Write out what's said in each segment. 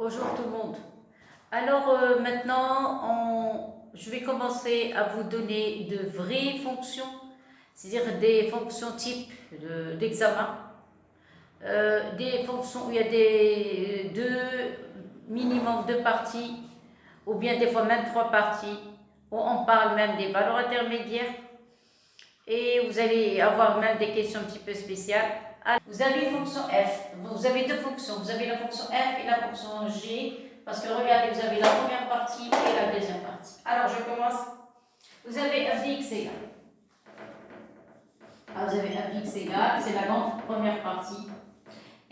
Bonjour tout le monde. Alors maintenant, je vais commencer à vous donner de vraies fonctions, c'est-à-dire des fonctions type d'examen, des fonctions où il y a minimum deux parties, ou bien des fois même trois parties, où on parle même des valeurs intermédiaires, et vous allez avoir même des questions un petit peu spéciales. Alors, vous avez une fonction f, vous avez deux fonctions, vous avez la fonction f et la fonction g, parce que regardez, vous avez la première partie et la deuxième partie. Alors je commence, vous avez un x égal. Alors vous avez un x égal, c'est la grande première partie,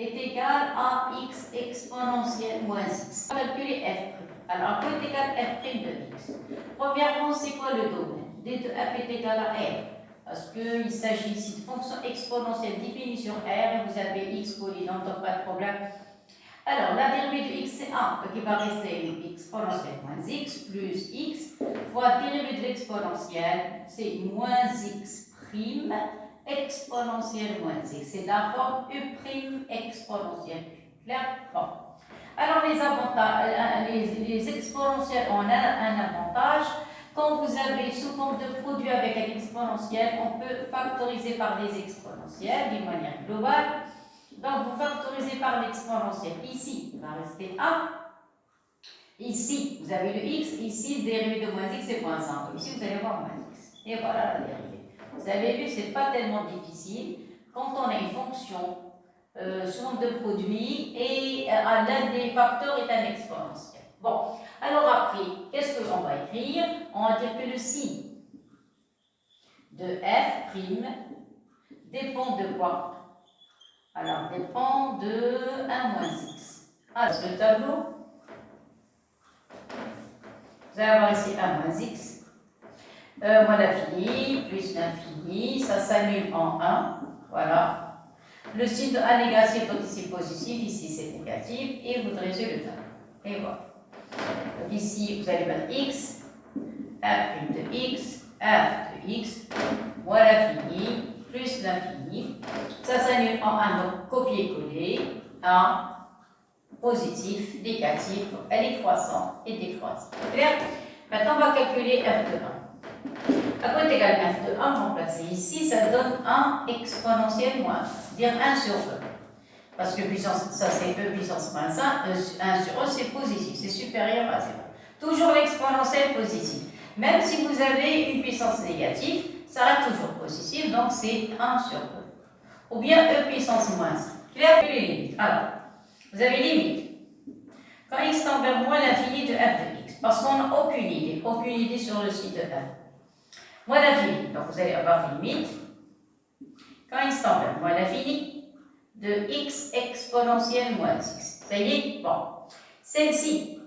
est égal à x exponentielle moins x. On va calculer f'. Alors, quoi est égal à f' de x? Premièrement, c'est quoi le domaine? D de f est égal à r. Parce qu'il s'agit ici de fonction exponentielle définie sur R, et vous avez x polynôme, donc pas de problème. Alors, la dérivée de x, c'est 1, donc il va rester exponentielle moins x plus x, fois dérivée de l'exponentielle, c'est moins x prime exponentielle moins x. C'est la forme u prime exponentielle. Clair? Bon. Alors, les avantages, les exponentielles ont un avantage. Quand vous avez sous forme de produit avec un exponentiel, on peut factoriser par des exponentielles d'une manière globale. Donc, vous factorisez par l'exponentiel. Ici, il va rester 1. Ici, vous avez le x. Ici, le dérivé de moins x, c'est moins 1. Donc, ici, vous allez avoir moins x. Et voilà la dérivée. Vous avez vu, ce n'est pas tellement difficile. Quand on a une fonction sous forme de produit et l'un des facteurs est un exponentiel. Bon, alors après, qu'est-ce qu'on va écrire? On va dire que le signe de f' dépend de quoi? Alors, dépend de 1 moins x. Alors, le tableau, vous allez avoir ici 1 moins x, moins l'infini, plus l'infini, ça s'annule en 1, voilà. Le signe de A négatif, donc ici positif, ici c'est négatif, et vous dressez le tableau. Et voilà. Donc ici, vous allez mettre x, f' de x, f de x, moins l'infini, plus l'infini. Ça s'annule en 1, donc copier-coller, 1, positif, négatif, donc elle est croissante et décroissante. Clair? Maintenant, on va calculer f de 1. À quoi est égal f de 1, remplacer ici, ça donne 1 exponentielle moins 1, c'est-à-dire 1 sur e. Parce que puissance, ça c'est e puissance moins 1, 1 sur e c'est positif, c'est supérieur à 0. Toujours l'exponentielle positive. Même si vous avez une puissance négative, ça reste toujours positif, donc c'est 1 sur e. Ou bien e puissance moins 1. Clair? Les limites. Alors, vous avez limite. Quand x tend vers moins l'infini de f de x, parce qu'on n'a aucune idée sur le site de f. Moins l'infini, donc vous allez avoir limite. Quand x tend vers moins l'infini de x exponentielle moins x. Ça y est? Bon. Celle-ci,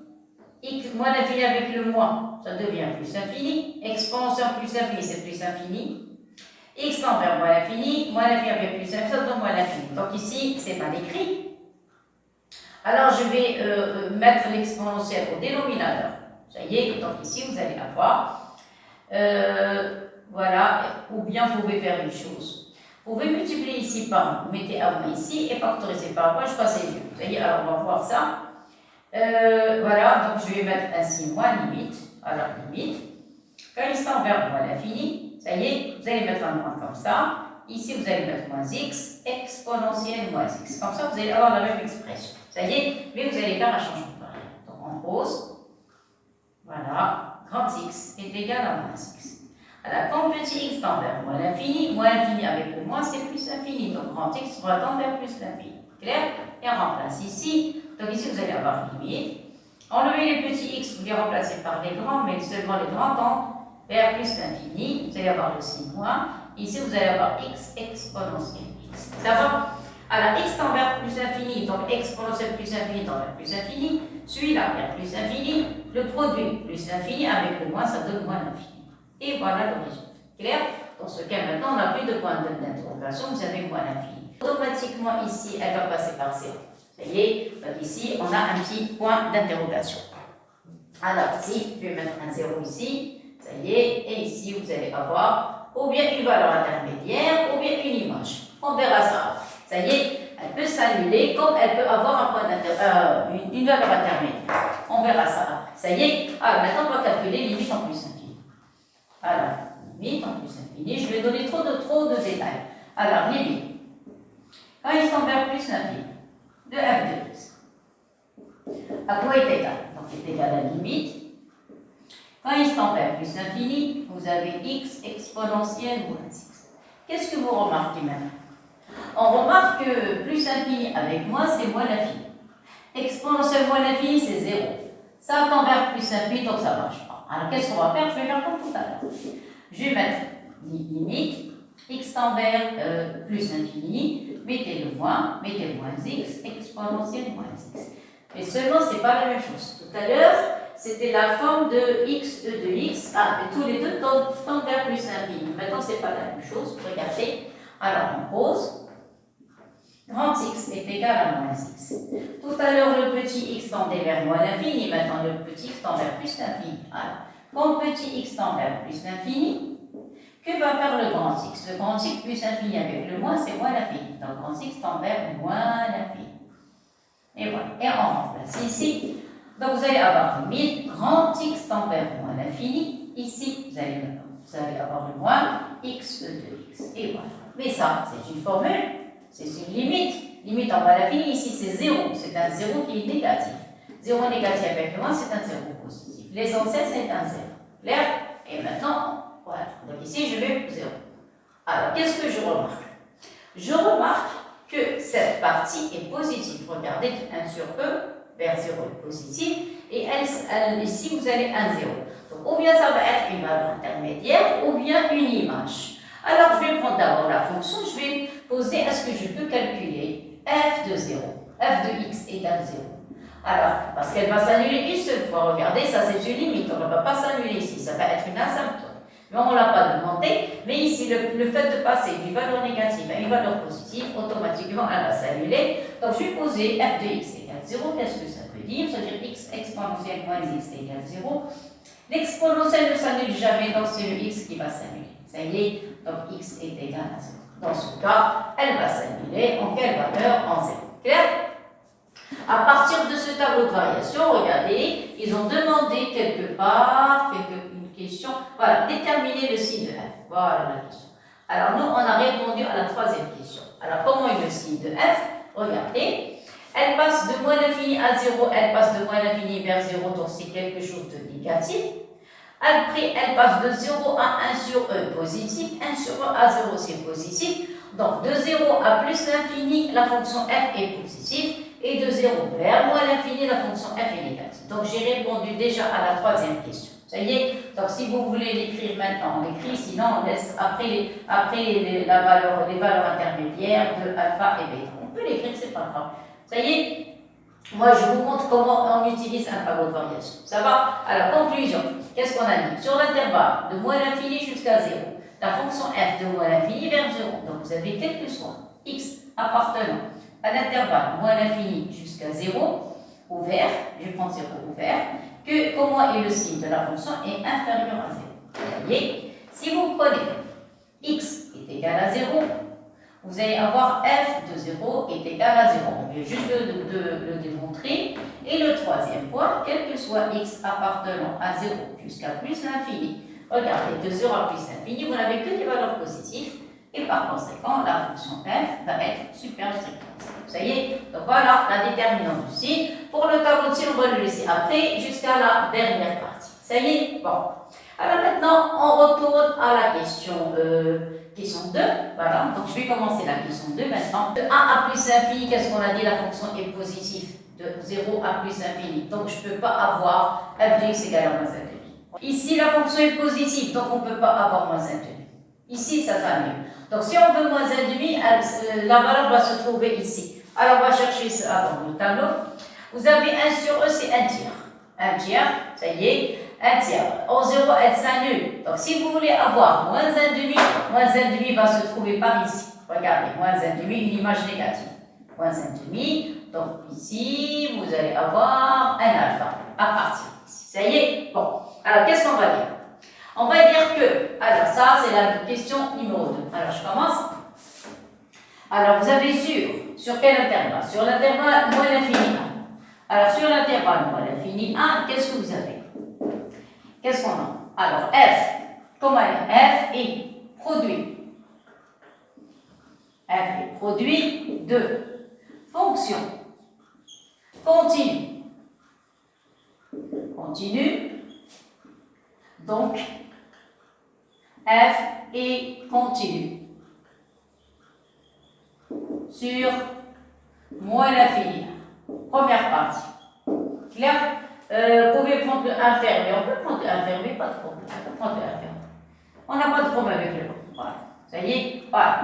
x moins l'infini avec le moins, ça devient plus infini. Exponentielle plus infini, c'est plus infini. X tend vers moins l'infini avec plus infini, ça donne moins l'infini. Donc ici, c'est mal écrit. Alors, je vais mettre l'exponentielle au dénominateur. Ça y est, donc ici, vous allez avoir, voilà, ou bien vous pouvez faire une chose. Vous pouvez multiplier ici par 1, vous mettez a moins ici, et factoriser par 1, je passe les deux. Ça y est, alors on va voir ça. Voilà, donc je vais mettre ainsi moins limite. Alors, limite, quand il tend vers moins l'infini, ça y est, vous allez mettre un moins comme ça. Ici, vous allez mettre moins x, exponentielle moins x. Comme ça, vous allez avoir la même expression. Ça y est, mais vous allez faire un changement pareil. Donc, on pose, voilà, grand x est égal à moins x. Alors, quand petit x tend vers moins l'infini avec le moins, c'est plus l'infini. Donc, grand x va tendre vers plus l'infini. Clair? Et on remplace ici. Donc, ici, vous allez avoir limite. Enlevez les petits x, vous les remplacez par les grands, mais seulement les grands tendent vers plus l'infini. Vous allez avoir le signe moins. Ici, vous allez avoir x exponentielle x. Ça va? Alors, x tend vers plus infini, donc exponentielle plus infini tend vers plus infini. Celui-là vers plus infini. Le produit plus l'infini avec le moins, ça donne moins l'infini. Et voilà le résultat. Clair? Dans ce cas, maintenant, on n'a plus de point d'interrogation, vous avez moins l'infini. Automatiquement, ici, elle va passer par 0. Ça y est, donc ici, on a un petit point d'interrogation. Alors, ici, je vais mettre un 0 ici. Ça y est, et ici, vous allez avoir ou bien une valeur intermédiaire, ou bien une image. On verra ça. Ça y est, elle peut s'annuler comme elle peut avoir une valeur intermédiaire. On verra ça après. Ça y est. Alors maintenant, on va calculer limite en plus infini. Alors, limite en plus infini. Je vais donner trop de détails. Alors, limite. Quand x tend vers plus l'infini de f de x, à quoi est égal? Donc, est égal à la limite. Quand x tend vers plus l'infini, vous avez x exponentielle moins x. Qu'est-ce que vous remarquez maintenant? On remarque que plus infini avec moins, c'est moins l'infini. Exponentielle moins l'infini, c'est 0. Ça tend vers plus infini, donc ça ne marche pas. Alors, qu'est-ce qu'on va faire? Je vais faire comme tout à l'heure. Je vais mettre limite, x tend vers plus infini, mettez le moins, mettez moins x, exponentielle moins x. Mais seulement, ce n'est pas la même chose. Tout à l'heure, c'était la forme de x, e de x. Ah, et tous les deux tendent vers plus infini. Maintenant, ce n'est pas la même chose. Regardez. Alors, on pose. Grand x est égal à moins x. Tout à l'heure, le petit x tendait vers moins l'infini. Maintenant, le petit x tend vers plus l'infini. Alors, comme petit x tend vers plus l'infini, que va faire le grand x? Le grand x plus l'infini avec le moins, c'est moins l'infini. Donc, grand x tend vers moins l'infini. Et voilà. Et on remplace ici. Donc, vous allez avoir limite grand x tend vers moins l'infini. Ici, vous allez avoir le moins x de x. Et voilà. Mais ça, c'est une formule. C'est une limite. Limite en bas à l'infini, ici c'est 0. C'est un 0 qui est négatif. 0 négatif avec le moins, c'est un 0 positif. L'essentiel, c'est un 0. Clair? Et maintenant, voilà. Donc ici, je mets 0. Alors, qu'est-ce que je remarque? Je remarque que cette partie est positive. Regardez, 1 sur E vers 0 est positif. Et ici, vous avez un 0. Donc, ou bien ça va être une valeur intermédiaire, ou bien une image. Alors, je vais prendre d'abord la fonction, je vais poser, est-ce que je peux calculer f de 0, f de x égale 0. Alors, parce qu'elle va s'annuler une seule fois, regardez, ça c'est une limite, on ne va pas s'annuler ici, ça va être une asymptote. Mais on ne l'a pas demandé, mais ici, le fait de passer d'une valeur négative à une valeur positive, automatiquement, elle va s'annuler. Donc, je vais poser f de x égale 0, qu'est-ce que ça veut dire? Ça veut dire x exponentielle moins x égale 0. L'exponentielle ne s'annule jamais, donc c'est le x qui va s'annuler. Ça y est, donc x est égal à 0. Dans ce cas, elle va s'annuler en quelle valeur? En 0. Clair? À partir de ce tableau de variation, regardez, ils ont demandé quelque part une question. Voilà, déterminer le signe de f. Voilà la question. Alors nous, on a répondu à la troisième question. Alors comment est le signe de f? Regardez, elle passe de moins l'infini à 0, elle passe de moins l'infini vers 0, donc c'est quelque chose de négatif. Après, elle passe de 0 à 1 sur E positif, 1 sur E à 0 c'est positif. Donc de 0 à plus l'infini, la fonction f est positive. Et de 0 vers moins l'infini, la fonction f est négative. Donc j'ai répondu déjà à la troisième question. Ça y est? Donc si vous voulez l'écrire maintenant, on l'écrit, sinon on laisse après les valeurs intermédiaires de alpha et bêta. On peut l'écrire, c'est pas grave. Ça y est? Moi, je vous montre comment on utilise un tableau de variation. Ça va? Alors, conclusion. Qu'est-ce qu'on a dit? Sur l'intervalle de moins l'infini jusqu'à 0, la fonction f de moins l'infini vers 0. Donc, vous avez quel que soit x appartenant à l'intervalle moins l'infini jusqu'à 0, ouvert, je vais prendre 0 ouvert, que comment est le signe de la fonction est inférieur à 0. Vous voyez? Si vous prenez x est égal à 0, vous allez avoir f de 0 est égal à 0. On vient juste de le démontrer. Et le troisième point, quel que soit x appartenant à 0 jusqu'à plus l'infini, regardez, de 0 à plus l'infini, vous n'avez que des valeurs positives. Et par conséquent, la fonction f va être supérieure à 0. Ça y est? Donc voilà la déterminante du signe. Pour le tableau de signe, on va le laisser après jusqu'à la dernière partie. Ça y est? Bon. Alors maintenant, on retourne à la question 2. Voilà, donc je vais commencer la question 2 maintenant. De 1 à plus l'infini, qu'est-ce qu'on a dit? La fonction est positive. De 0 à plus l'infini. Donc je ne peux pas avoir f de x égale à moins 1,5. Ici, la fonction est positive, donc on ne peut pas avoir moins 1,5. Ici, ça s'annule. Donc si on veut moins 1,5, la valeur doit se trouver ici. Alors on va chercher ça dans le tableau. Vous avez 1 sur E, c'est 1 tiers. 1 tiers, ça y est. 1 tiers. En 0, elle s'annule. Donc, si vous voulez avoir moins 1,5 va se trouver par ici. Regardez, moins 1,5, une image négative. Moins 1,5. Donc, ici, vous allez avoir un alpha à partir d'ici. Ça y est? Bon. Alors, qu'est-ce qu'on va dire? On va dire que, alors ça, c'est la question numéro 2. Alors, je commence. Alors, vous avez sur Sur quel intervalle? Sur l'intervalle moins l'infini 1. Alors, sur l'intervalle moins l'infini 1, qu'est-ce que vous avez? Qu'est-ce qu'on a? Alors, f, comment f est produit. F est produit de fonction continue. Continue. Donc, f est continu sur moins l'infini. Première partie. Clair? Vous pouvez prendre le 1 fermé. On peut prendre le 1 fermé, pas de problème. On peut prendre le 1 fermé. On n'a pas de problème avec le 1. Voilà. Ça y est? Voilà.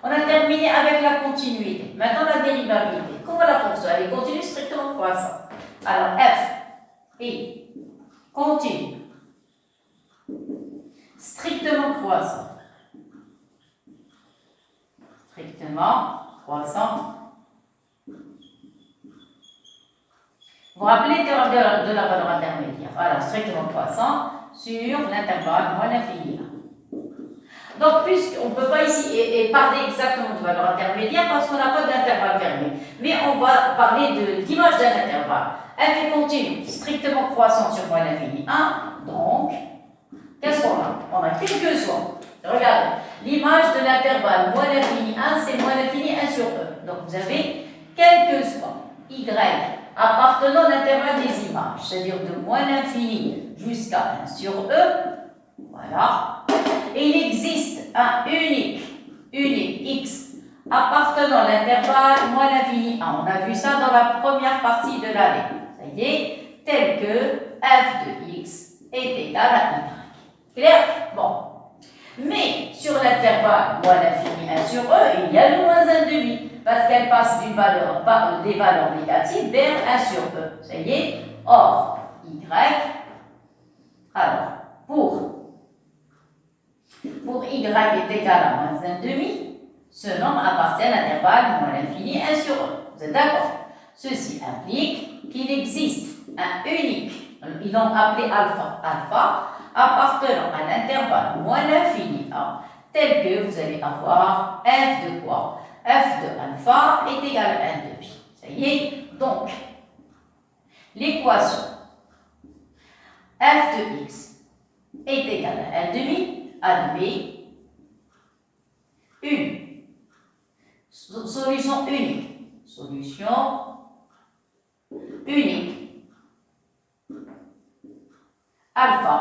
On a terminé avec la continuité. Maintenant, la dérivabilité. Comment la fonction? Elle est continue strictement croissante. Alors, f est continue strictement croissant. Strictement croissant. Vous vous rappelez de la valeur intermédiaire. Voilà, strictement croissant sur l'intervalle moins l'infini 1. Donc, puisqu'on ne peut pas ici parler exactement de valeur intermédiaire parce qu'on n'a pas d'intervalle fermé, mais on va parler de l'image d'un intervalle. F est continue, strictement croissante sur moins l'infini 1. Donc, qu'est-ce qu'on a? On a quelque chose. Regardez, l'image de l'intervalle moins l'infini 1, c'est moins l'infini 1 sur E. Donc, vous avez quelque soit y appartenant à l'intervalle des images, c'est-à-dire de moins l'infini jusqu'à 1 sur E. Voilà. Et il existe un unique x appartenant à l'intervalle moins l'infini 1. On a vu ça dans la première partie de l'année. Ça y est, tel que f de x est égal à y. Clair? Bon. Mais sur l'intervalle moins l'infini 1 sur E, il y a le moins 1 demi, parce qu'elle passe des valeurs négatives vers 1 sur E. Ça y est? Or, y, alors, pour y est égal à moins 1 demi, ce nombre appartient à l'intervalle moins l'infini 1 sur E. Vous êtes d'accord? Ceci implique qu'il existe un unique, ils l'ont appelé alpha, appartenant à l'intervalle moins l'infini 1, tel que vous allez avoir f de quoi? F de alpha est égal à 1 demi. Ça y est? Donc, l'équation f de x est égal à 1 demi admet une solution unique. Solution unique. Alpha,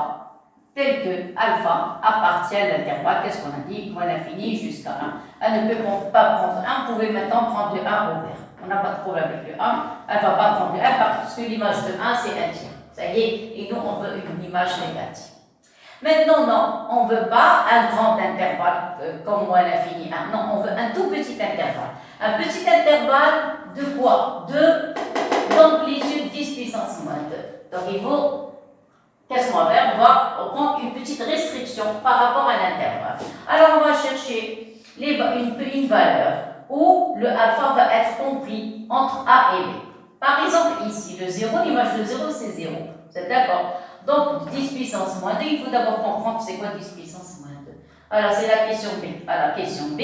tel que alpha appartient à l'intervalle, qu'est-ce qu'on a dit? Moins l'infini jusqu'à 1. Elle ne peut pas prendre 1, vous pouvez maintenant prendre le 1 au vert. On n'a pas de problème avec le 1, elle ne va pas prendre le 1 parce que l'image de 1 c'est 1 tiers. Ça y est, et nous on veut une image négative. Maintenant, non, on ne veut pas un grand intervalle comme moins l'infini 1. Non, on veut un tout petit intervalle. Un petit intervalle de quoi? De d'amplitude 10 puissance moins 2. Donc il faut. Qu'est-ce qu'on va faire? On va prendre une petite restriction par rapport à l'intervalle. Alors, on va chercher une valeur où le alpha va être compris entre A et B. Par exemple, ici, le 0, l'image de 0, c'est 0. Vous êtes d'accord? Donc, 10 puissance moins 2, il faut d'abord comprendre c'est quoi 10 puissance moins 2. Alors, c'est la question B. Alors, question B.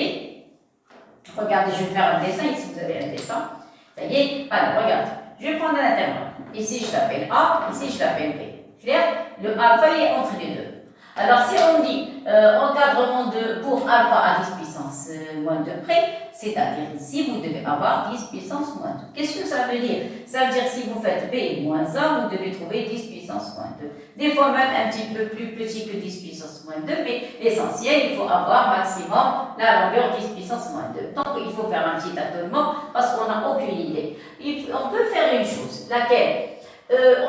Regardez, je vais faire un dessin, ici vous avez un dessin. Ça y est? Alors, regardez. Je vais prendre un intervalle. Ici, je l'appelle A, ici, je l'appelle B. Clair? Le alpha est entre les deux. Alors, si on dit encadrement pour alpha à 10 puissance moins 2 près, c'est-à-dire ici, vous devez avoir 10 puissance moins 2. Qu'est-ce que ça veut dire? Ça veut dire si vous faites B moins 1, vous devez trouver 10 puissance moins 2. Des fois même un petit peu plus petit que 10 puissance moins 2, mais l'essentiel, il faut avoir maximum la longueur 10 puissance moins 2. Donc, il faut faire un petit tâtonnement parce qu'on n'a aucune idée. On peut faire une chose, laquelle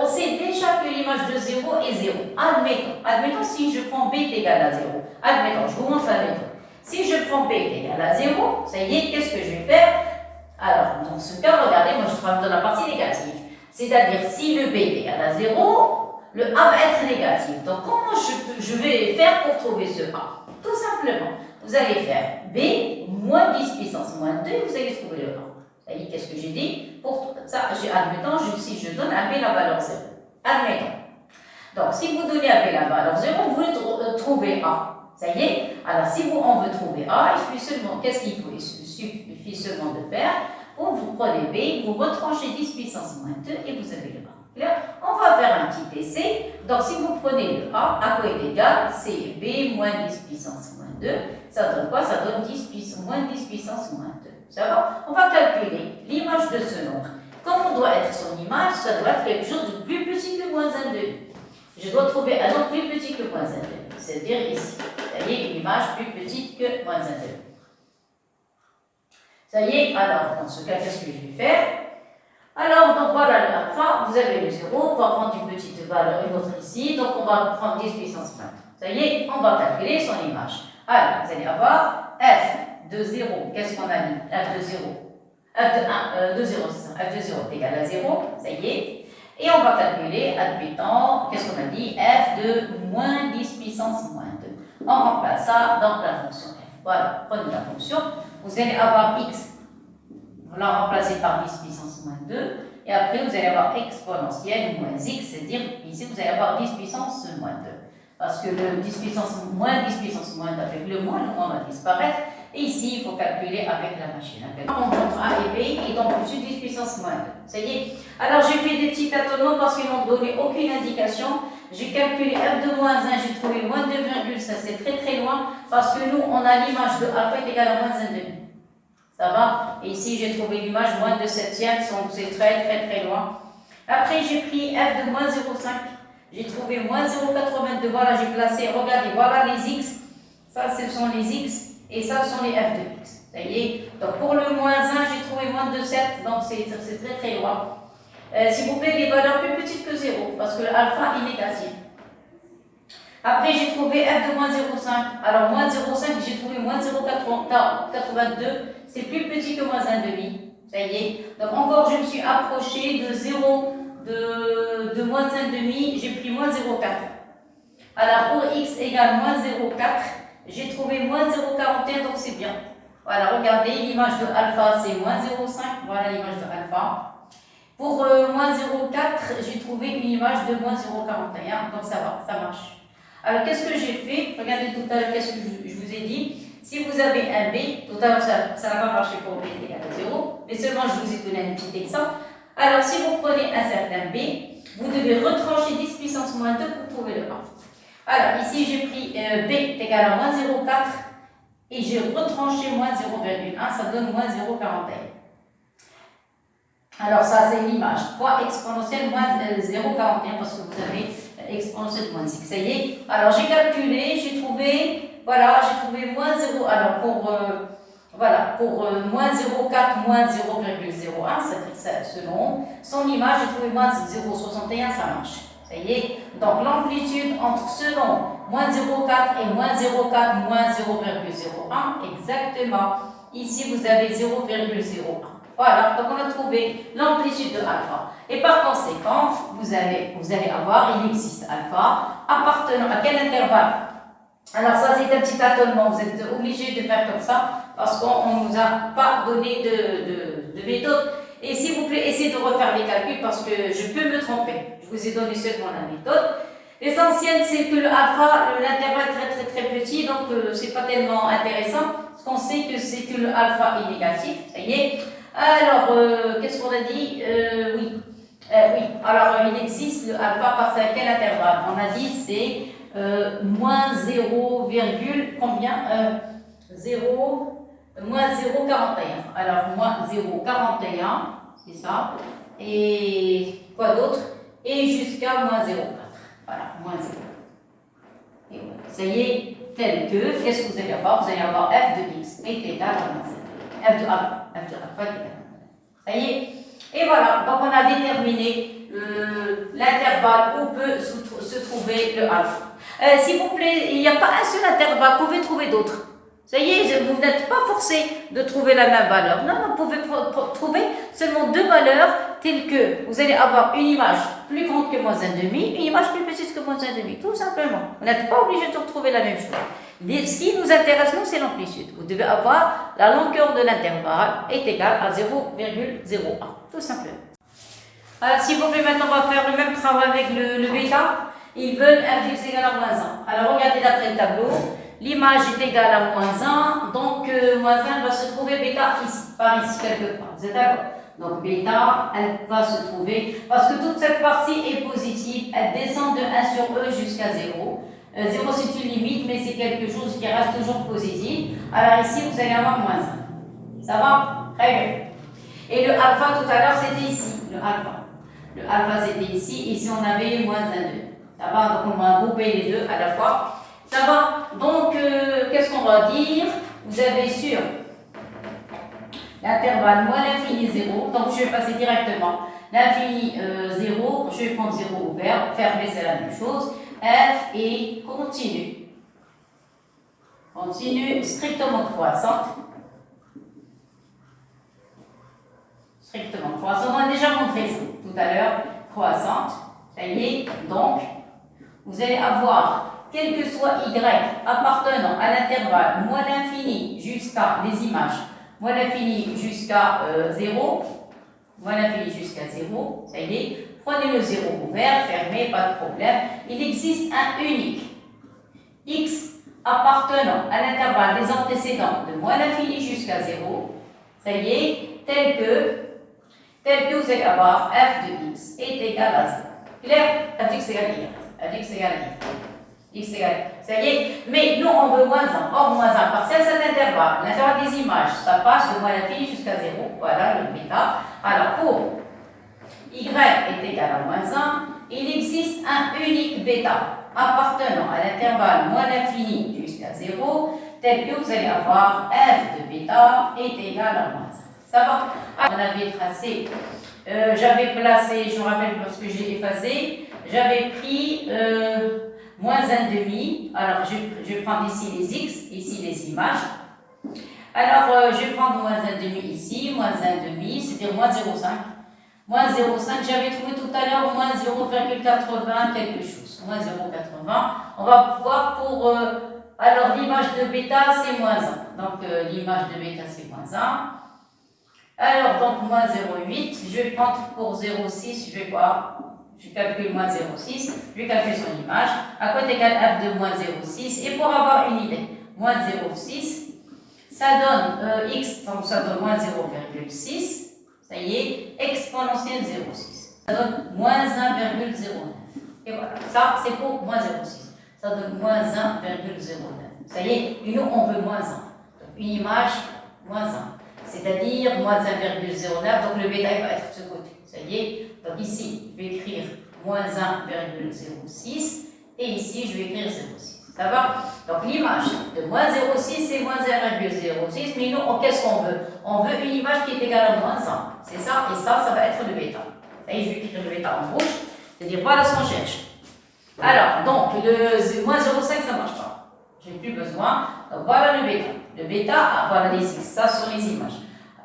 on sait déjà que l'image de 0 est 0. Admettons si je prends b est égal à 0. Admettons, je vous montre la méthode. Si je prends b est égal à 0, ça y est, qu'est-ce que je vais faire? Alors, dans ce cas, regardez, moi je travaille dans la partie négative. C'est-à-dire, si le b est égal à 0, le a va être négatif. Donc, comment je vais faire pour trouver ce a? Tout simplement, vous allez faire b moins 10 puissance moins 2, vous allez trouver le a. Ça y est, qu'est-ce que j'ai dit? Pour ça, admettons, si je donne à B la valeur 0. Admettons. Donc, si vous donnez à B la valeur 0, vous voulez trouver A. Ça y est? Alors, si on veut trouver A, il suffit seulement, qu'est-ce qu'il faut? Il suffit seulement de faire Vous prenez B, vous retranchez 10 puissance moins 2 et vous avez le A. Là, on va faire un petit essai. Donc, si vous prenez le A, à quoi est égal? C'est B moins 10 puissance moins 2. Ça donne quoi? Ça donne 10 moins 10 puissance moins 2. Ça va? On va calculer l'image de ce nombre. Comment doit être son image? Ça doit être quelque chose de plus petit que moins 1 demi. Je dois trouver un nombre plus petit que moins 1 demi. C'est-à-dire ici. Ça y est, une image plus petite que moins 1 demi. Ça y est, alors, dans ce cas, qu'est-ce que je vais faire? Alors, donc voilà le alpha, vous avez le 0, on va prendre une petite valeur, une autre ici, donc on va prendre 10 puissance 20. Ça y est, on va calculer son image. Alors, vous allez avoir f de 0, qu'est-ce qu'on a mis? F de 0, f de 1, de 0, c'est ça, f de 0 est égal à 0, ça y est. Et on va calculer, admettons, qu'est-ce qu'on a dit? F de moins 10 puissance moins 2. On remplace ça dans la fonction f. Voilà, prenez la fonction, vous allez avoir x. On l'a remplacé par 10 puissance moins 2. Et après, vous allez avoir exponentielle moins x, c'est-à-dire ici, vous allez avoir 10 puissance moins 2. Parce que le 10 puissance moins 10 puissance moins 2 avec le moins va disparaître. Et ici, il faut calculer avec la machine. On montre A et B, et donc au-dessus 10 puissance moins 2. Ça y est. Alors, j'ai fait des petits tâtonnements parce qu'ils n'ont donné aucune indication. J'ai calculé f de moins 1, j'ai trouvé moins 2,5, c'est très très loin. Parce que nous, on a l'image de alpha est égal à moins 1,5. Ça va? Et ici, j'ai trouvé l'image moins de 7e, donc c'est très très très loin. Après, j'ai pris f de moins 0,5. J'ai trouvé moins 0,82. Voilà, j'ai placé, regardez, voilà les x. Ça, ce sont les x. Et ça, ce sont les f de x. Ça y est? Donc, pour le moins 1, j'ai trouvé moins de 7. Donc, c'est très très loin. S'il vous plaît, des valeurs plus petites que 0. Parce que l'alpha est négatif. Après, j'ai trouvé f de moins 0,5. Alors, moins 0,5, j'ai trouvé moins 0,82. C'est plus petit que moins 1,5. Ça y est. Donc, encore, je me suis approché de 0, de moins 1,5. J'ai pris moins 0,4. Alors, pour x égale moins 0,4, j'ai trouvé moins 0,41, donc c'est bien. Voilà, regardez, l'image de alpha, c'est moins 0,5. Voilà l'image de alpha. Pour moins 0,4, j'ai trouvé une image de moins 0,41, donc ça va, ça marche. Alors, qu'est-ce que j'ai fait? Regardez tout à l'heure, qu'est-ce que je vous ai dit? Si vous avez un B, tout à l'heure, ça n'a pas marché pour B égal à 0, mais seulement je vous ai donné un petit exemple. Alors, si vous prenez un certain B, vous devez retrancher 10 puissance moins 2 pour trouver le A. Alors, ici, j'ai pris B est égal à moins 0,4 et j'ai retranché moins 0,1, ça donne moins 0,41. Alors, ça, c'est l'image. Fois exponentielle moins 0,41 parce que vous avez exponentielle moins x. Ça y est. Alors, j'ai calculé, j'ai trouvé, voilà, j'ai trouvé moins 0. Alors, pour moins 0,4, moins 0,01, selon son image, j'ai trouvé moins 0,61, ça marche. Ça y est. Donc, l'amplitude entre selon moins 0,4 et moins 0,4, moins 0,01, exactement. Ici, vous avez 0,01. Voilà, donc on a trouvé l'amplitude de alpha. Et par conséquent, vous allez avoir, il existe alpha, appartenant à quel intervalle? Alors ça, c'est un petit tâtonnement, vous êtes obligé de faire comme ça, parce qu'on ne nous a pas donné de méthode. Et s'il vous plaît, essayez de refaire les calculs, parce que je peux me tromper. Je vous ai donné seulement la méthode. L'essentiel, c'est que le alpha, l'intervalle est très très petit, donc c'est pas tellement intéressant. Ce qu'on sait que c'est que le alpha est négatif, ça y est. Alors, qu'est-ce qu'on a dit? Oui. Oui. Alors, il existe le alpha par quel intervalle? On a dit c'est moins 0, combien? 0, moins 0,41. Alors, moins 0,41, c'est ça. Et quoi d'autre? Et jusqu'à moins 0,4. Voilà, moins 0. Et voilà. Ça y est, tel que, qu'est-ce que vous allez avoir? Vous allez avoir f de x est égal à moins 0. F de alpha est égal à moins 0. Ça y est. Et voilà, donc on a déterminé l'intervalle où peut se trouver le alpha. S'il vous plaît, il n'y a pas un seul intervalle, vous pouvez trouver d'autres. Ça y est, vous n'êtes pas forcé de trouver la même valeur. Non, vous pouvez trouver seulement deux valeurs telles que vous allez avoir une image plus grande que moins 1,5, une image plus petite que moins 1,5, tout simplement. Vous n'êtes pas obligé de retrouver la même chose. Ce qui nous intéresse, nous, c'est l'amplitude. Vous devez avoir la longueur de l'intervalle est égale à 0,01, tout simplement. Alors, s'il vous plaît, maintenant, on va faire le même travail avec le bêta. Ils veulent f de x égale à moins 1. Alors, regardez d'après le tableau. l'image est égale à moins 1, donc moins 1 va se trouver bêta ici, par ici quelque part. Vous êtes d'accord? Donc bêta, elle va se trouver, parce que toute cette partie est positive, elle descend de 1 sur E jusqu'à 0. 0 c'est une limite, mais c'est quelque chose qui reste toujours positif. Alors ici, vous allez avoir moins 1. Ça va? Très bien. Et le alpha tout à l'heure, c'était ici, le alpha. Le alpha, c'était ici, ici on avait moins 1, 2. Ça va? Donc on va grouper les deux à la fois. Ça va? Donc, qu'est-ce qu'on va dire? Vous avez sur l'intervalle moins l'infini 0, donc je vais passer directement. L'infini 0, je vais prendre 0 ouvert, fermé c'est la même chose. F et continue. Continue strictement croissante. Strictement croissante. On a déjà montré ça tout à l'heure. Croissante. Ça y est. Donc, vous allez avoir, quel que soit y appartenant à l'intervalle moins l'infini jusqu'à les images, moins l'infini jusqu'à 0, moins l'infini jusqu'à 0, ça y est. Prenez le 0 ouvert, fermé, pas de problème. Il existe un unique x appartenant à l'intervalle des antécédents de moins l'infini jusqu'à 0, ça y est, tel que vous allez avoir f de x est égal à 0. Clair? F de x égale y. F de x égale y. X égale y. Ça y est, mais nous on veut moins 1. Or, moins 1 partiel, cet intervalle. L'intervalle des images, ça passe de moins l'infini jusqu'à 0. Voilà le bêta. Alors, pour y est égal à moins 1, il existe un unique bêta appartenant à l'intervalle moins l'infini jusqu'à 0, tel que vous allez avoir f de bêta est égal à moins 1. Ça va? On avait tracé, j'avais placé, je me rappelle parce que j'ai effacé, j'avais pris moins 1,5. Alors, je vais prendre ici les x, ici les images. Alors, je vais prendre moins 1,5 ici, moins 1,5, c'est-à-dire moins 0,5. Moins 0,5, j'avais trouvé tout à l'heure moins 0,80 quelque chose. Moins 0,80. On va voir pour... alors, l'image de bêta, c'est moins 1. Donc, l'image de bêta, c'est moins 1. Alors, donc, moins 0,8. Je vais prendre pour 0,6, je vais voir. Je calcule moins 0,6. Je vais calculer son image. À quoi est égal f de moins 0,6. Et pour avoir une idée, moins 0,6, ça donne x, donc ça donne moins 0,6. Ça y est, exponentielle 0,6. Ça donne moins 1,09. Et voilà, ça c'est pour moins 0,6. Ça donne moins 1,09. Ça y est, et nous on veut moins 1. Donc une image, moins 1. C'est-à-dire moins 1,09. Donc le bêta va être de ce côté. Ça y est, donc ici je vais écrire moins 1,06. Et ici je vais écrire 0,6. Ça va? Donc l'image de moins 0,6 c'est moins 1,06, mais nous, qu'est-ce qu'on veut? On veut une image qui est égale à moins 1. C'est ça, et ça va être le bêta. Ça y est, je vais écrire le bêta en rouge, c'est-à-dire voilà ce qu'on cherche. Alors, donc, le moins 0,5 ça ne marche pas. J'ai plus besoin. Donc voilà le bêta. Le bêta, voilà les x, ça sur les images.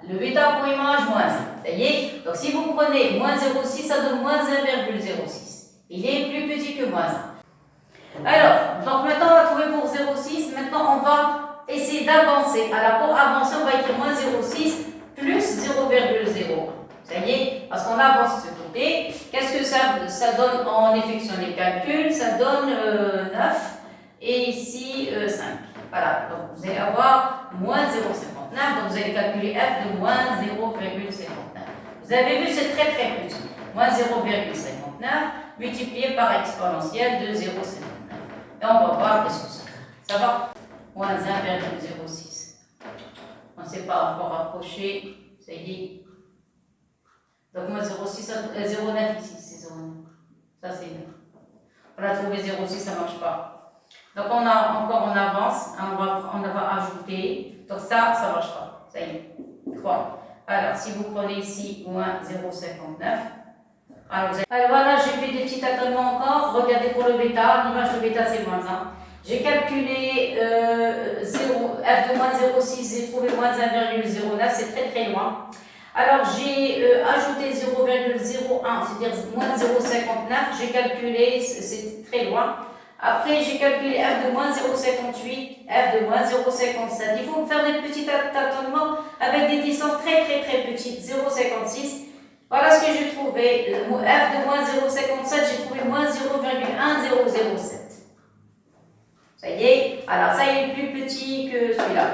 Le bêta pour image, moins 1. Ça y est? Donc si vous prenez moins 0,6, ça donne moins 1,06. Il est plus petit que moins 1. Alors, donc maintenant on va trouver pour 0,6, maintenant on va essayer d'avancer. Alors pour avancer, on va écrire moins 0,6 plus 0,01. Ça y est, parce qu'on avance de ce côté. Qu'est-ce que ça donne en effectuant les calculs? Ça donne 9 et ici 5. Voilà, donc vous allez avoir moins 0,59, donc vous allez calculer f de moins 0,59. Vous avez vu, c'est très petit. Moins 0,59 multiplié par exponentielle de 0,59. Et on va voir qu'est-ce que ça fait. Ça va? Moins 1,06. On ne s'est pas encore rapproché. Ça y est. Donc moins 0,6, 0,9 ici, c'est 0,9. Ça c'est 9. On a trouvé 0,6, ça ne marche pas. Donc on avance, on va ajouter. Donc ça ne marche pas. Ça y est. 3. Alors si vous prenez ici moins 0,59. Alors voilà, j'ai fait des petits tâtonnements encore. Regardez pour le bêta. L'image de bêta c'est moins 1. J'ai calculé f de moins 0,6, j'ai trouvé moins 1,09, c'est très très loin. Alors j'ai ajouté 0,01, c'est-à-dire moins 0,59, j'ai calculé, c'est très loin. Après j'ai calculé f de moins 0,58, f de moins 0,57. Il faut faire des petits tâtonnements avec des distances très très très petites, 0,56. Voilà ce que j'ai trouvé. F de moins 0,57, j'ai trouvé moins 0,1007. Ça y est. Alors ça, il est plus petit que celui-là.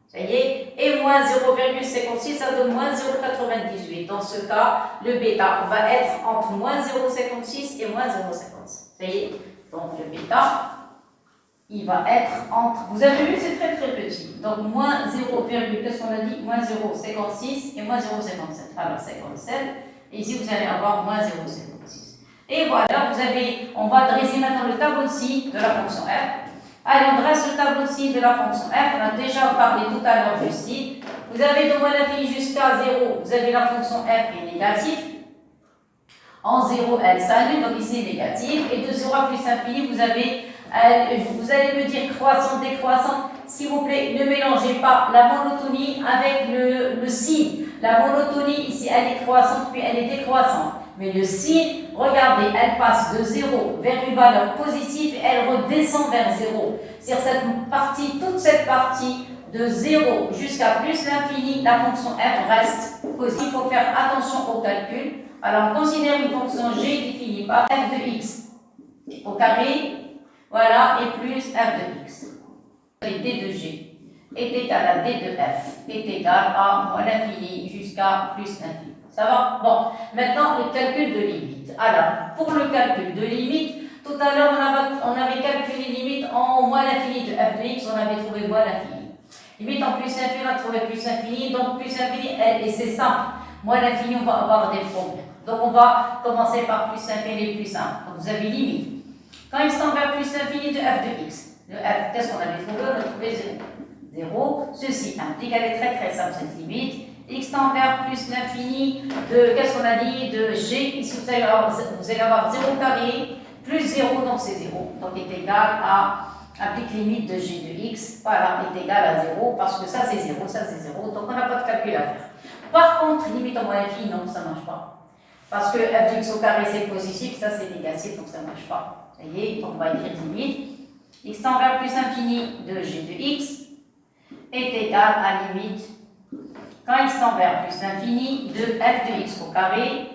Ça y est. Et moins 0,56, ça donne moins 0,98. Dans ce cas, le bêta va être entre moins 0,56 et moins 0,56. Ça y est. Donc le bêta, il va être entre... Vous avez vu, c'est très très petit. Donc moins 0, qu'est-ce qu'on a dit? Moins 0,56 et moins 0,57. Alors 57. Et ici, vous allez avoir moins 0,56. Et voilà, on va dresser maintenant le tableau-ci de la fonction f. Allez, on dresse le tableau-ci de la fonction f. On a déjà parlé tout à l'heure du site. Vous avez de moins l'infini jusqu'à 0. Vous avez la fonction f qui est négative. En 0, elle s'annule, donc ici négative. Et de 0 à plus infini, vous allez me dire croissante, décroissante. S'il vous plaît, ne mélangez pas la monotonie avec le signe. La monotonie, ici, elle est croissante, puis elle est décroissante. Mais le signe, regardez, elle passe de 0 vers une valeur positive et elle redescend vers 0. C'est-à-dire toute cette partie de 0 jusqu'à plus l'infini, la fonction f reste positive. Il faut faire attention au calcul. Alors, on considère une fonction g définie par f de x au carré, voilà, et plus f de x. Et d de g est égal à d de f est égal à moins l'infini jusqu'à plus l'infini. Ça va? Bon, maintenant le calcul de limite. Alors, pour le calcul de limite, tout à l'heure on avait calculé limite en moins l'infini de f de x, on avait trouvé moins l'infini. Limite en plus l'infini, on a trouvé plus l'infini, donc plus l'infini, et c'est simple. Moins l'infini, on va avoir des problèmes. Donc on va commencer par plus l'infini plus simple. Donc vous avez limite. Quand x tend vers plus l'infini de f de x, le f, qu'est-ce qu'on avait trouvé? On a trouvé 0. 0. Ceci implique, elle est très très simple cette limite. X tend vers plus l'infini de, qu'est-ce qu'on a dit, de g. Ici vous allez avoir 0 carré plus 0, donc c'est 0. Donc est égal à, implique limite de g de x, voilà, est égal à 0, parce que ça c'est 0, ça c'est 0. Donc on n'a pas de calcul à faire. Par contre, limite en moins l'infini, non, ça ne marche pas. Parce que f de x au carré c'est positif, ça c'est négatif, donc ça ne marche pas. Ça y est, donc on va écrire limite. X tend vers plus infini de g de x est égal à limite, quand x tend vers plus l'infini, de f de x au carré,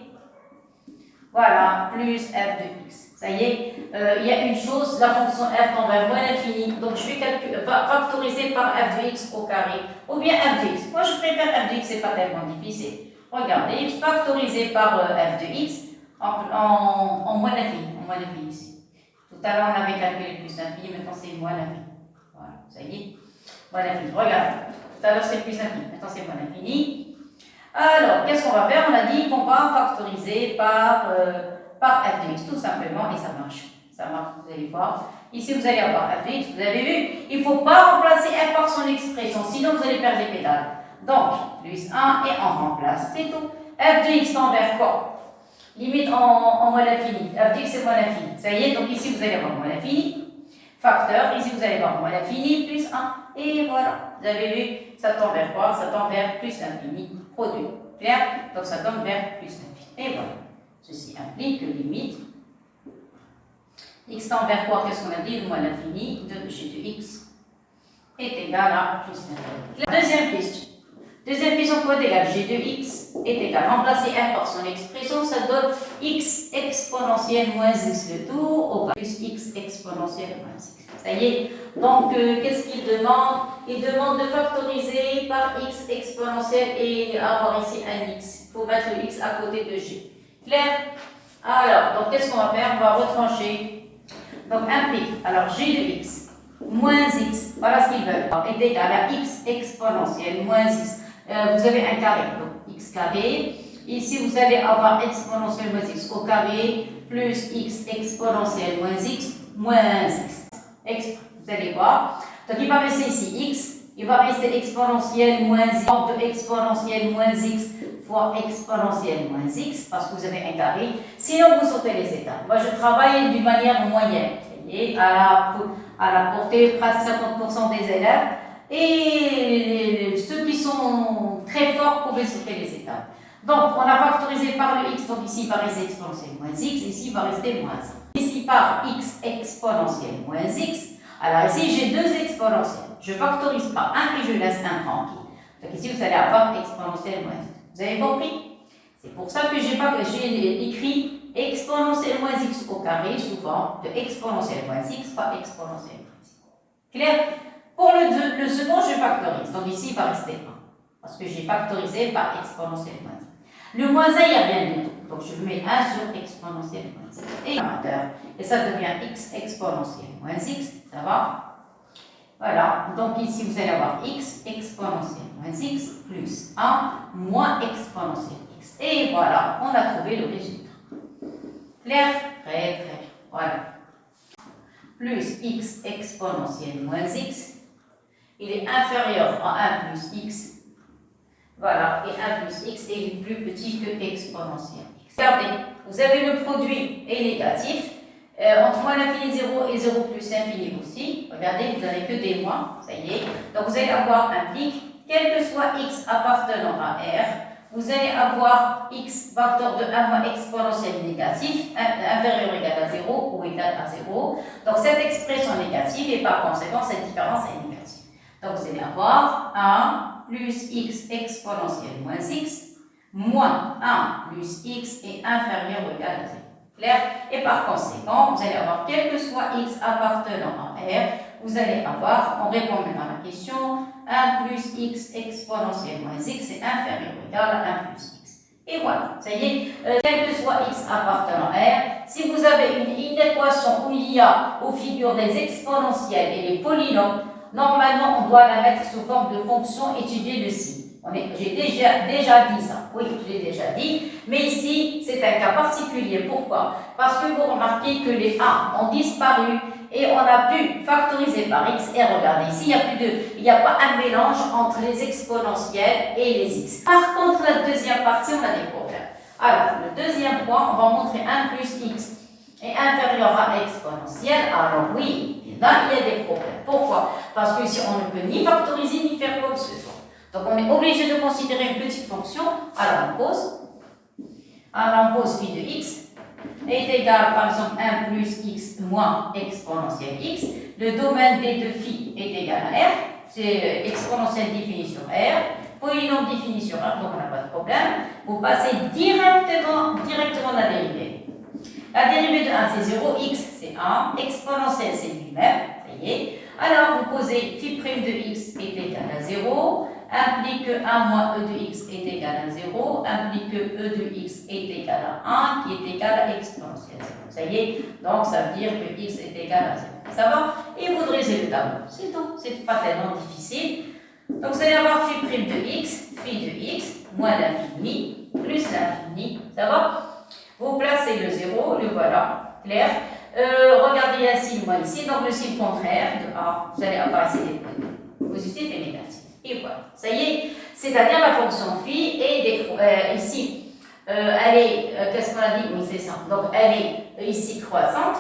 voilà, plus f de x. Ça y est, il y a une chose, la fonction f tend vers moins l'infini, donc je vais factoriser par f de x au carré, ou bien f de x. Moi je préfère f de x, c'est pas tellement difficile. Regardez, x factorisé par f de x en moins l'infini, ici. Tout à l'heure on avait calculé plus l'infini, maintenant c'est moins l'infini. Voilà, ça y est. Moins l'infini. Regarde, tout à l'heure c'est plus l'infini, maintenant c'est moins l'infini. Alors, qu'est-ce qu'on va faire? On a dit qu'on va factoriser par f de x, tout simplement, et ça marche. Ça marche, vous allez voir. Ici, vous allez avoir f de x, vous avez vu, il ne faut pas remplacer f par son expression, sinon vous allez perdre les pédales. Donc, plus 1 et on remplace, c'est tout. F de x tend vers quoi? Limite en moins l'infini. F de x c'est moins l'infini. Ça y est, donc ici vous allez avoir moins l'infini. Facteur, ici vous allez avoir moins l'infini, plus 1. Et voilà, vous avez vu, ça tend vers quoi? Ça tend vers plus l'infini. Produit. Clair? Donc ça tend vers plus l'infini. Et voilà. Ceci implique que limite x tend vers quoi? Qu'est-ce qu'on a dit? Moins l'infini de g de x est égal à plus l'infini. Deuxième question. Deuxième question, quoi d'égal g de x est égal. Remplacer f par son expression, ça donne x exponentielle moins x le tout au plus x exponentielle moins x. Ça y est. Donc, qu'est-ce qu'il demande? Il demande de factoriser par x exponentielle et avoir ici un x. Il faut mettre le x à côté de g. Clair? Alors, donc qu'est-ce qu'on va faire? On va retrancher. Donc, implique, alors g de x moins x, voilà ce qu'ils veulent, est égal à x exponentielle moins x. Vous avez un carré, donc x carré. Ici, vous allez avoir exponentielle moins x au carré plus x exponentielle moins x moins x. Vous allez voir. Donc, il va rester ici x, il va rester exponentielle moins x, donc de exponentielle moins x fois exponentielle moins x, parce que vous avez un carré. Sinon, vous sautez les étapes. Moi, je travaille d'une manière moyenne, et à la portée presque 50% des élèves. Et ceux qui sont très forts pouvaient sauter les étapes. Donc, on a factorisé par le x, donc ici il va rester exponentielle moins x, ici il va rester moins 1. Ici par x exponentielle moins x, alors ici j'ai deux exponentielles. Je factorise par 1 et je laisse un tranquille. Donc ici vous allez avoir exponentielle moins x. Vous avez compris? C'est pour ça que j'ai écrit exponentielle moins x au carré, souvent, de exponentielle moins x fois exponentielle moins x. Clair? Pour le second, je factorise. Donc ici, il va rester 1. Parce que j'ai factorisé par exponentielle moins 1. Le moins 1, il n'y a rien du tout. Donc je mets 1 sur exponentielle moins 1. Et ça devient x exponentielle moins x. Ça va? Voilà, donc ici vous allez avoir x exponentielle moins x plus 1 moins exponentielle x. Et voilà, on a trouvé le résultat. Clair? Très très bien. Voilà. Plus x exponentielle moins x, il est inférieur à 1 plus x. Voilà, et 1 plus x est plus petit que exponentielle x. Regardez, vous avez le produit est négatif. Entre moins l'infini 0 et 0 plus l'infini aussi. Regardez, vous n'avez que des moins, ça y est. Donc vous allez avoir un pic, quel que soit x appartenant à R, vous allez avoir x facteur de 1 moins exponentielle négatif, inférieur ou égal à 0 ou égal à 0. Donc cette expression négative et par conséquent cette différence est négative. Donc vous allez avoir 1 plus x exponentielle moins x moins 1 plus x est inférieur ou égal à 0. Clair? Et par conséquent, vous allez avoir quel que soit x appartenant à R, vous allez avoir, on répond maintenant à la question, 1 plus x exponentielle moins x est inférieur ou égal à 1 plus x. Et voilà, ça y est, quel que soit x appartenant à R, si vous avez une équation où il y a aux figures des exponentielles et les polynômes, normalement on doit la mettre sous forme de fonction étudiée de signe. J'ai déjà dit ça, oui, je l'ai déjà dit, mais ici, c'est un cas particulier. Pourquoi? Parce que vous remarquez que les A ont disparu et on a pu factoriser par x. Et regardez, ici, il n'y a pas un mélange entre les exponentielles et les x. Par contre, la deuxième partie, on a des problèmes. Alors, le deuxième point, on va montrer 1 plus x est inférieur à exponentielle. Alors oui, là, il y a des problèmes. Pourquoi? Parce que si on ne peut ni factoriser ni faire quoi que ce soit. Donc, on est obligé de considérer une petite fonction. Alors, on pose. Alors, on pose phi de x est égal, par exemple, 1 plus x moins exponentielle x. Le domaine des deux phi est égal à r. C'est exponentielle définie sur r. Polynôme défini sur r, donc on n'a pas de problème. Vous passez directement la dérivée. La dérivée de 1, c'est 0. X, c'est 1. Exponentielle, c'est lui-même. Ça y est. Alors, vous posez phi' de x est égal à 0. Implique que 1 moins e de x est égal à 0, implique que e de x est égal à 1, qui est égal à exponentielle 0. Ça y est, donc ça veut dire que x est égal à 0. Ça va? Et vous dressez le tableau. C'est tout, c'est pas tellement difficile. Donc vous allez avoir phi' de x, moins l'infini, plus l'infini. Ça va? Vous placez le 0, le voilà, clair. Regardez un signe moins ici, donc le signe contraire de A, vous allez avoir ici des points positifs et négatifs. Et voilà, ça y est, c'est-à-dire la fonction phi est ici, elle est, qu'est-ce qu'on a dit? Oui, c'est ça. Donc, elle est ici croissante.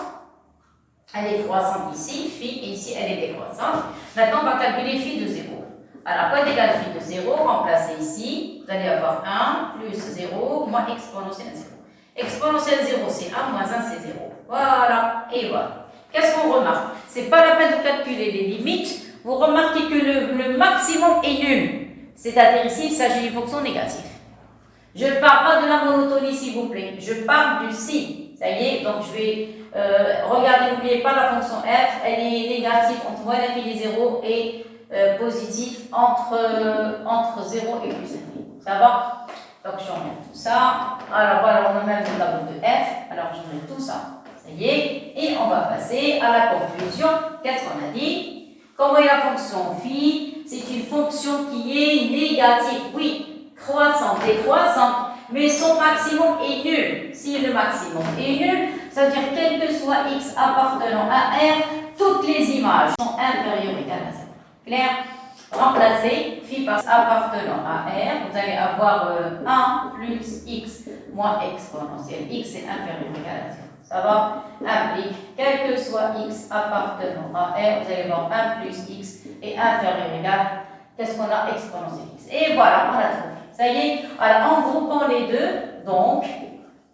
Elle est croissante ici, phi, et ici, elle est décroissante. Maintenant, on va calculer phi de 0. Alors, quoi d'égal phi de 0? Remplacez ici, vous allez avoir 1 plus 0 moins exponentielle 0. Exponentielle 0, c'est 1 moins 1, c'est 0. Voilà, et voilà. Qu'est-ce qu'on remarque? C'est pas la peine de calculer les limites. Vous remarquez que le maximum est nul. C'est-à-dire ici, il s'agit d'une fonction négative. Je ne parle pas de la monotonie, s'il vous plaît. Je parle du signe. Ça y est, donc je vais regarder, n'oubliez pas la fonction f, elle est négative entre moins l'infini 0 et positive entre 0 et plus infini. Ça va? Donc je remets tout ça. Alors voilà, on a même le tableau de f. Alors je mets tout ça. Ça y est. Et on va passer à la conclusion. Qu'est-ce qu'on a dit? Comment est la fonction phi? C'est une fonction qui est négative. Oui, croissante, décroissante, mais son maximum est nul. Si le maximum est nul, ça veut dire quel que soit x appartenant à R, toutes les images sont inférieures ou égales à 0. Clair? Remplacez phi par appartenant à R, vous allez avoir 1 plus x moins exponentielle. X est inférieur ou égal à 0. Ça va? Implique, quel que soit x appartenant à R, vous allez voir 1 plus x est inférieur ou égal. Qu'est-ce qu'on a? Exponentielle x. Et voilà, on a trouvé. Ça y est? Alors, en groupant les deux, donc,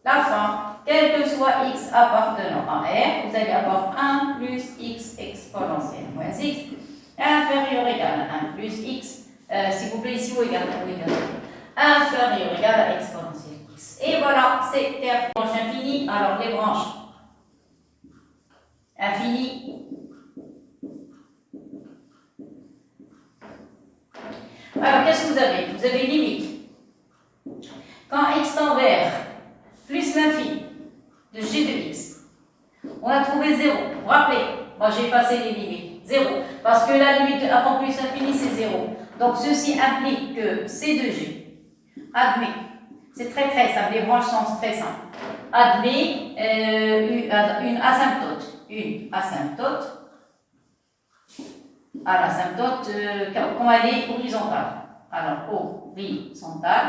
la fin, quel que soit x appartenant à R, vous allez avoir 1 plus x exponentielle moins x inférieur ou égal à 1 plus x, s'il vous plaît, ici ou égal à 0. Inférieur ou égal à exponentielle x. Et voilà, c'est terminé. Branche infinie, alors les branches infinies Alors, qu'est-ce que vous avez? Vous avez une limite. Quand x tend vers plus l'infini de g de x, on a trouvé 0. Vous vous rappelez? Moi, j'ai passé les limites. 0. Parce que la limite de a tend plus l'infini, c'est 0. Donc, ceci implique que c de g admet, c'est très simple, les branches sont très simples, admet une asymptote. Une asymptote à l'asymptote quand elle est horizontale. Alors, horizontale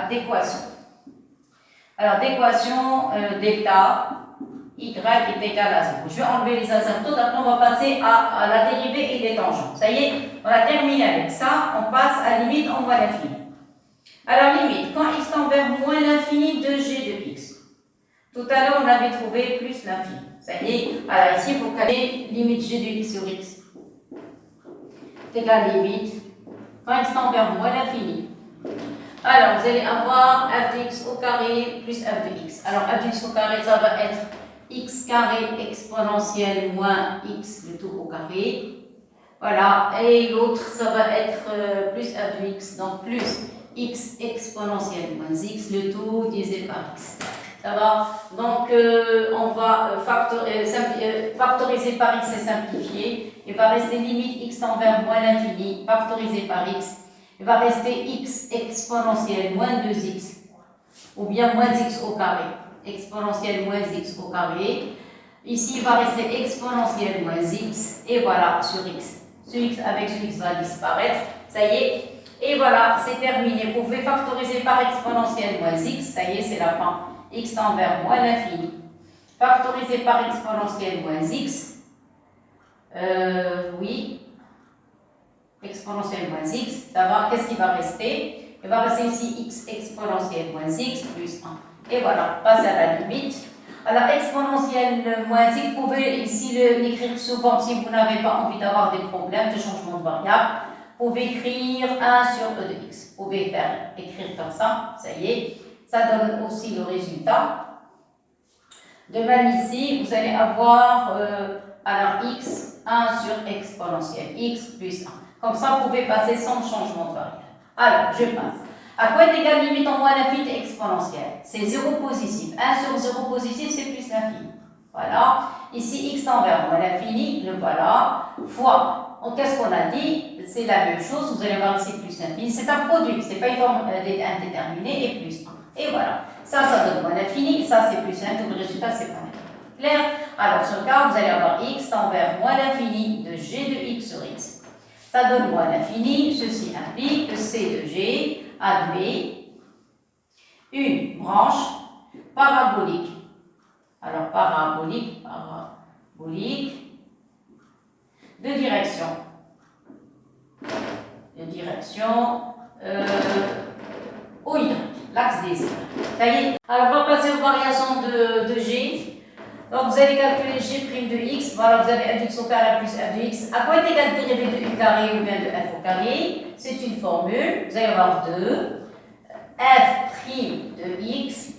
d'équation. Alors, d'équation delta y est égal à 0. Je vais enlever les asymptotes, après on va passer à la dérivée et les tangents. Ça y est, on a terminé avec ça, on passe à limite en moins l'infini. Alors, limite, quand x tend vers moins l'infini de g de x. Tout à l'heure, on avait trouvé plus l'infini. Ça y est, alors ici, il faut caler limite g de x sur x. C'est égal limite, quand x tend vers moins l'infini. Alors, vous allez avoir f de x au carré plus f de x. Alors, f de x au carré, ça va être x carré exponentielle moins x, le tout au carré. Voilà, et l'autre, ça va être plus f de x, donc plus x exponentielle moins x, le tout divisé par x. Ça va? Donc, on va factoriser par x et simplifier. Il va rester limite x tend vers moins l'infini, factorisé par x. Il va rester x exponentielle moins 2x, ou bien moins x au carré. Exponentielle moins x au carré. Ici, il va rester exponentielle moins x, et voilà, sur x. Ce x avec ce x va disparaître, ça y est. Et voilà, c'est terminé. Vous pouvez factoriser par exponentielle moins x, ça y est, c'est la fin. X tend vers moins l'infini. Factoriser par exponentielle moins x. Oui. Exponentielle moins x, ça va. Qu'est-ce qui va rester? Il va rester ici x exponentielle moins x plus 1. Et voilà, on passe à la limite. Alors, exponentielle moins x, vous pouvez ici l'écrire souvent si vous n'avez pas envie d'avoir des problèmes de changement de variable. Vous pouvez écrire 1 sur e de x. Vous pouvez écrire comme ça y est. Ça donne aussi le résultat. De même ici, vous allez avoir alors x 1 sur exponentielle x plus 1. Comme ça, vous pouvez passer sans changement de variable. Alors, je passe. À quoi est égal limite en moins l'infini exponentielle? C'est 0 positif. 1 sur 0 positif, c'est plus l'infini. Voilà. Ici, x tend vers moins l'infini, le voilà, fois. Qu'est-ce qu'on a dit? C'est la même chose. Vous allez voir ici plus l'infini. C'est un produit. Ce n'est pas une forme indéterminée et plus 1. Et voilà. Ça donne moins l'infini. Ça, c'est plus 1. Tout le résultat, c'est moins l'infini. Clair? Alors, sur le cas, vous allez avoir x tend vers moins l'infini de g de x sur x. Ça donne moins l'infini. Ceci implique que c de g admet une branche parabolique. Alors, parabolique de direction. Au Y, l'axe des Y. Ça y est. Alors, on va passer aux variations de G. Donc, vous allez calculer G' de x. Voilà, vous avez f de x au carré plus f de x. À quoi est égal le dérivé de u carré ou bien de f au carré? C'est une formule. Vous allez avoir 2. f' de x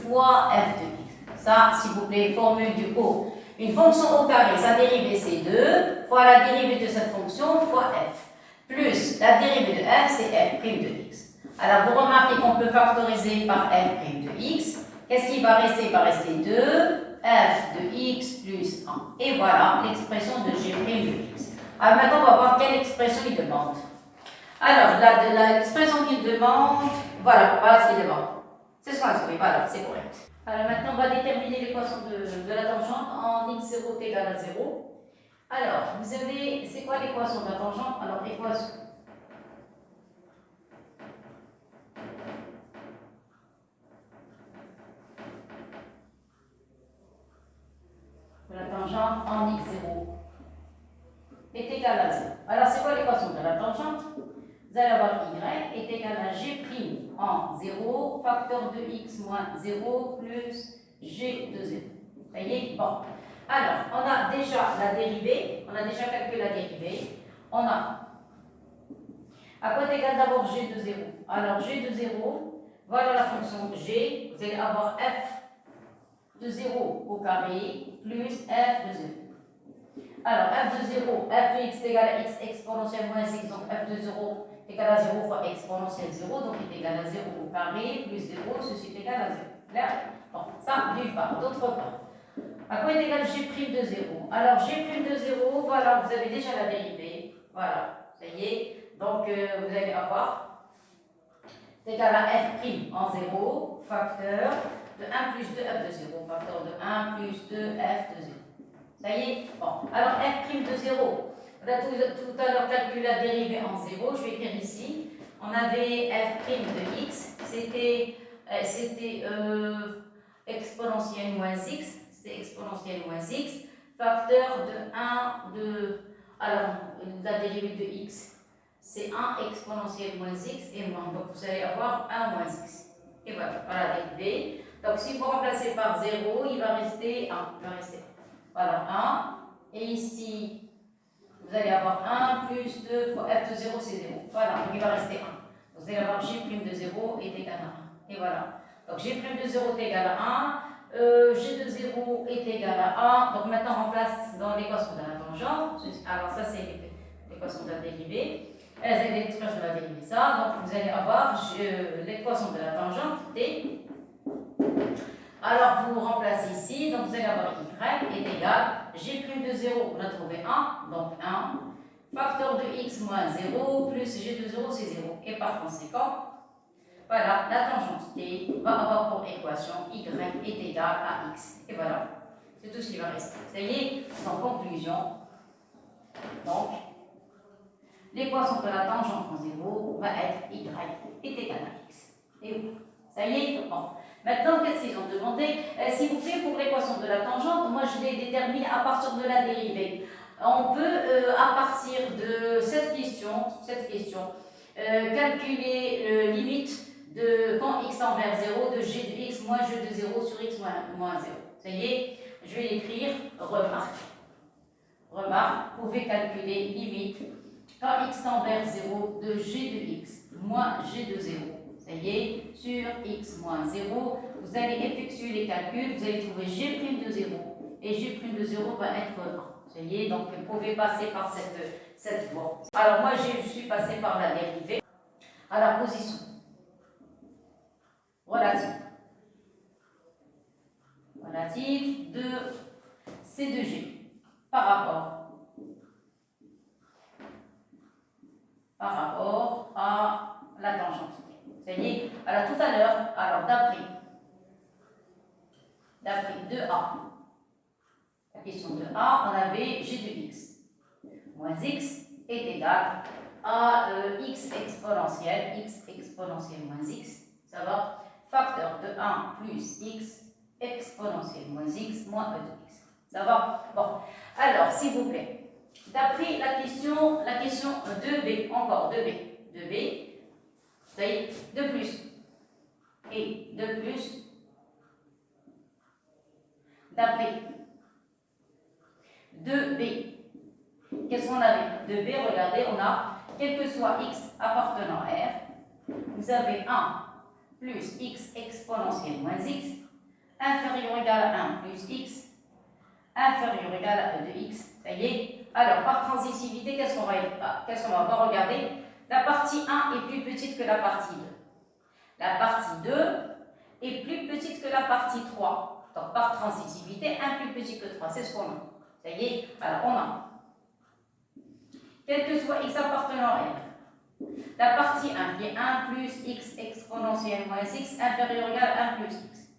fois f de x. Ça, s'il vous plaît, formule du cours. Une fonction au carré, sa dérivée c'est 2 fois la dérivée de cette fonction fois f. Plus la dérivée de f, c'est f' de x. Alors, vous remarquez qu'on peut factoriser par f' de x. Qu'est-ce qui va rester? Il va rester 2 f de x plus 1. Et voilà l'expression de g' de x. Alors maintenant, on va voir quelle expression il demande. Alors, l'expression qu'il demande, voilà ce qu'il demande. C'est ce qu'on a trouvé, voilà, c'est correct. Alors maintenant, on va déterminer l'équation de la tangente en x0 est égal à 0. Alors, vous avez, c'est quoi l'équation de la tangente? Alors, l'équation de la tangente en x0 est égal à 0. Alors, c'est quoi l'équation de la tangente? Vous allez avoir y est égal à g' en 0, facteur de x moins 0 plus g de 0. Ça y est? Bon. Alors, on a déjà la dérivée, on a déjà calculé la dérivée. On a à quoi est égal d'abord g de 0? Alors, g de 0, voilà la fonction g. Vous allez avoir f de 0 au carré plus f de 0. Alors, f de 0, f de x est égal à x exponentielle moins x, donc f de 0 est égal à 0 fois exponentielle 0, donc est égal à 0 au carré, plus 0, ceci est égal à 0. Clair? Bon, ça, d'une part. D'autre part, à quoi est égal g' de 0? Alors, g' de 0, voilà, vous avez déjà la dérivée. Voilà, ça y est. Donc, vous allez avoir, c'est égal à f' en 0, facteur de 1 plus 2 f de 0, facteur de 1 plus 2 f de 0. Ça y est? Bon, alors f' de 0, on a tout à l'heure calculé la dérivée en 0, je vais écrire ici. On avait f' de x, c'était exponentielle moins x, c'est exponentielle moins x, facteur de 1 de, alors la dérivée de x, c'est 1 exponentielle moins x et moins, donc vous allez avoir 1 moins x. Et voilà, la dérivée. Donc si vous remplacez par 0, il va rester 1, il va rester 1. Voilà, 1. Et ici, vous allez avoir 1 plus 2 fois f de 0, c'est 0. Voilà, donc il va rester 1. Vous allez avoir g' de 0 est égal à 1. Et voilà. Donc g' de 0 est égal à 1. G de 0 est égal à 1. Donc maintenant, on remplace dans l'équation de la tangente. Alors ça, c'est l'équation de la dérivée. C'est l'expression de la dérivée, ça. Donc vous allez avoir l'équation de la tangente t. Alors, vous remplacez ici, donc vous allez avoir y est égal, g' de 0, on a trouvé 1, donc 1, facteur de x moins 0, plus g de 0, c'est 0. Et par conséquent, voilà, la tangente t va avoir pour équation y est égal à x. Et voilà, c'est tout ce qui va rester. Ça y est, en conclusion, donc, l'équation de la tangente en 0 va être y est égal à x. Et voilà, ça y est, bon. Maintenant, qu'est-ce qu'ils ont demandé? S'il vous plaît, pour l'équation de la tangente, moi je l'ai déterminée à partir de la dérivée. On peut, à partir de cette question calculer limite de quand x tend vers 0, de g de x moins g de 0 sur x moins 0. Ça y est, je vais l'écrire, remarque. Remarque, vous pouvez calculer limite quand x tend vers 0 de g de x moins g de 0. Ça y est, sur x moins 0, vous allez effectuer les calculs, vous allez trouver g' de 0 et g' de 0 va être 1. Ça y est, donc vous pouvez passer par cette voie. Alors moi, je suis passé par la dérivée à la position relative de C de G par rapport à la tangente. Ça y est, alors tout à l'heure, alors d'après 2A, la question de A, on avait g de x moins x est égal à x exponentielle moins x, ça va, facteur de 1 plus x exponentielle moins x moins e de x. Ça va? Bon, alors s'il vous plaît, d'après la question 2b, encore 2b, ça y est, 2 plus et 2 plus, d'après 2b, qu'est-ce qu'on avait? 2b, regardez, on a, quel que soit x appartenant à R, vous avez 1 plus x exponentielle moins x, inférieur ou égal à 1 plus x, inférieur ou égal à e de x, ça y est. Alors, par transitivité, qu'est-ce qu'on va pas regarder? La partie 1 est plus petite que la partie 2. La partie 2 est plus petite que la partie 3. Donc, par transitivité, 1 plus petit que 3, c'est ce qu'on a. Ça y est, alors on a, quel que soit x appartenant à R, la partie 1 qui est 1 plus x exponentielle moins x inférieur ou égal à 1 plus x.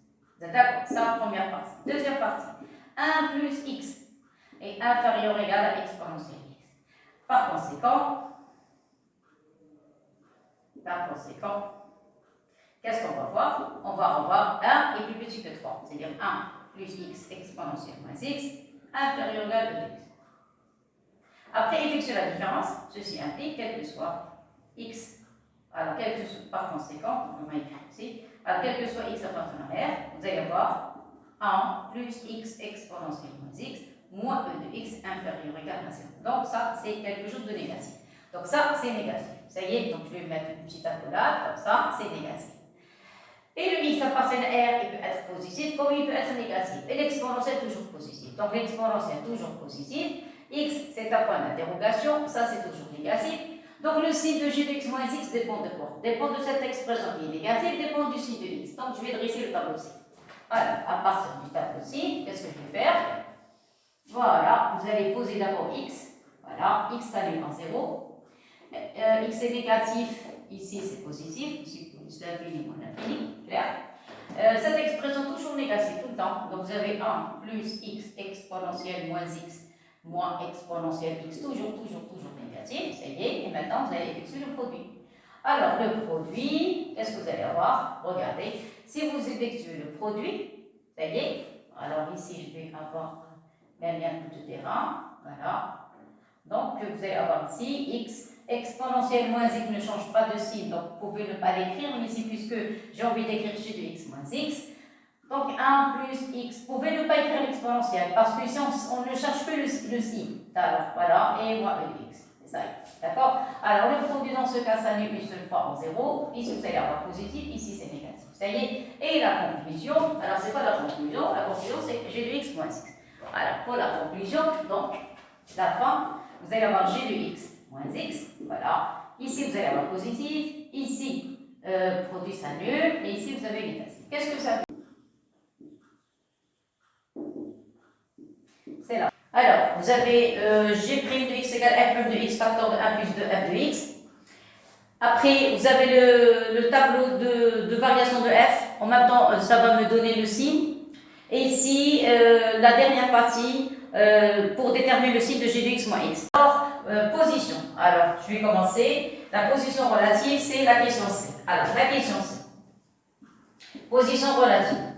D'accord, c'est la première partie. Deuxième partie, 1 plus x est inférieur ou égal à exponentielle x. Par conséquent, qu'est-ce qu'on va voir? On va revoir 1 est plus petit que 3, c'est-à-dire 1 plus x exponentielle moins x inférieur ou égal à x. Après, effectuer la différence, ceci implique quel que soit x. Alors, par conséquent, on va écrire ici, alors quel que soit x appartenant à R, vous allez avoir 1 plus x exponentielle moins x moins e de x inférieur ou égal à 0. Donc, ça, c'est quelque chose de négatif. Donc, ça, c'est négatif. Ça y est, donc je vais mettre une petite accolade, comme ça, c'est négatif. Et le x appartenant à R, il peut être positif comme il peut être négatif. Et l'exponentielle toujours positif. Donc, l'exponentielle toujours positif. X, c'est un point d'interrogation, ça c'est toujours négatif. Donc le signe de g de x moins x dépend de quoi? Dépend de cette expression qui est négative, dépend du signe de x. Donc je vais dresser le tableau ci. Alors, à partir du tableau ci, qu'est-ce que je vais faire? Voilà, vous allez poser d'abord x. Voilà, x s'annule en 0. X est négatif, ici c'est positif, ici plus l'infini moins l'infini, clair. Cette expression toujours négative tout le temps. Donc vous avez 1 plus x exponentielle moins x moins exponentielle x, toujours négatif, ça y est, et maintenant vous allez effectuer le produit. Alors le produit, qu'est-ce que vous allez avoir? Regardez, si vous effectuez le produit, ça y est, alors ici je vais avoir un lien de terrain, voilà. Donc vous allez avoir ici x exponentielle moins x ne change pas de signe, donc vous pouvez ne pas l'écrire, mais ici puisque j'ai envie d'écrire g de x moins x, donc 1 plus x, vous pouvez ne pas écrire l'exponentielle, parce que ici on ne cherche que le signe. Alors voilà, et moins e de x, c'est ça, d'accord? Alors le produit dans ce cas s'annule une seule fois en 0, ici vous allez avoir positif, ici c'est négatif, ça y est. Et la conclusion, alors c'est quoi la conclusion c'est g de x moins x. Alors pour la conclusion, donc la fin, vous allez avoir g de x moins x, voilà. Ici vous allez avoir positif, ici produit s'annule, et ici vous avez négatif. Qu'est-ce que ça veut dire? C'est là. Alors, vous avez g' de x égale f' de x facteur de 1 plus de f de x. Après, vous avez le tableau de variation de f. En même temps, ça va me donner le signe. Et ici, la dernière partie pour déterminer le signe de g de x moins x. Alors, position. Alors, je vais commencer. La position relative, c'est la question C. Alors, la question C. Position relative.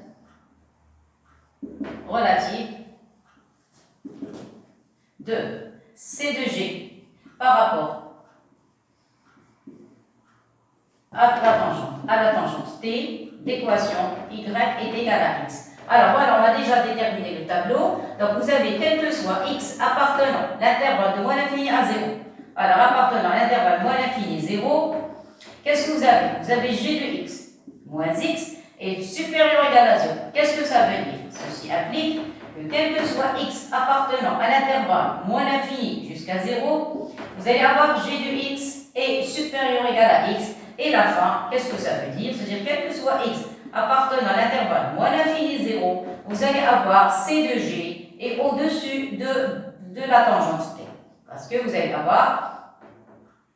Relative de C de G par rapport à la tangente T d'équation Y est égal à X. Alors voilà, on a déjà déterminé le tableau. Donc vous avez quel que soit X appartenant l'intervalle de moins l'infini à 0. Alors appartenant à l'intervalle moins l'infini 0, qu'est-ce que vous avez? Vous avez G de X moins X est supérieur ou égal à 0. Qu'est-ce que ça veut dire? Ceci implique que quel que soit x appartenant à l'intervalle moins l'infini jusqu'à 0, vous allez avoir g de x est supérieur ou égal à x. Et la fin, qu'est-ce que ça veut dire? C'est-à-dire quel que soit x appartenant à l'intervalle moins l'infini 0, vous allez avoir c de g est au-dessus de la tangente t. Parce que vous allez avoir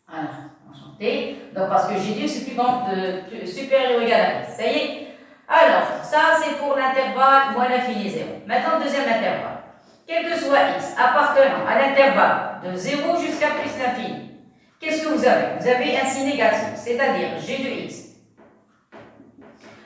la tangente t, donc parce que g de x est supérieur ou égal à x. Ça y est? Alors, ça c'est pour l'intervalle moins l'infini 0. Maintenant, deuxième intervalle. Quel que soit x appartenant à l'intervalle de 0 jusqu'à plus l'infini, qu'est-ce que vous avez? Vous avez un signe négatif, c'est-à-dire g de x.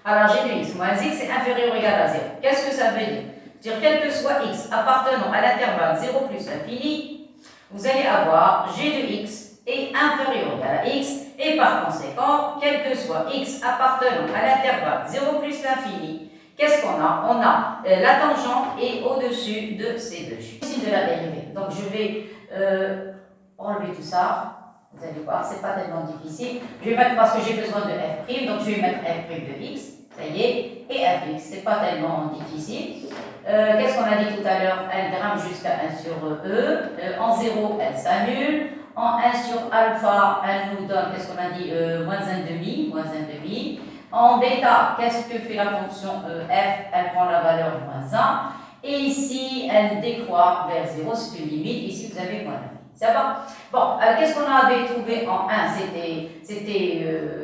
Alors, g de x moins x est inférieur ou égal à 0. Qu'est-ce que ça veut dire? C'est-à-dire, quel que soit x appartenant à l'intervalle 0 plus l'infini, vous allez avoir g de x est inférieur ou égal à x. Et par conséquent, quel que soit x appartenant à l'intervalle 0 plus l'infini, qu'est-ce qu'on a? On a la tangente est au-dessus de c de g. Ici de la dérivée. Donc je vais enlever tout ça. Vous allez voir, c'est pas tellement difficile. Je vais mettre, parce que j'ai besoin de f', donc je vais mettre f' de x. Ça y est. Et fx, c'est pas tellement difficile. Qu'est-ce qu'on a dit tout à l'heure? Elle grimpe jusqu'à 1 sur e. En 0, elle s'annule. En 1 sur alpha, elle nous donne, qu'est-ce qu'on a dit? Moins 1,5. En bêta, qu'est-ce que fait la fonction f? Elle prend la valeur moins 1. Et ici, elle décroît vers 0, c'est une limite. Ici, vous avez moins 1. Ça va? Bon, qu'est-ce qu'on avait trouvé en 1?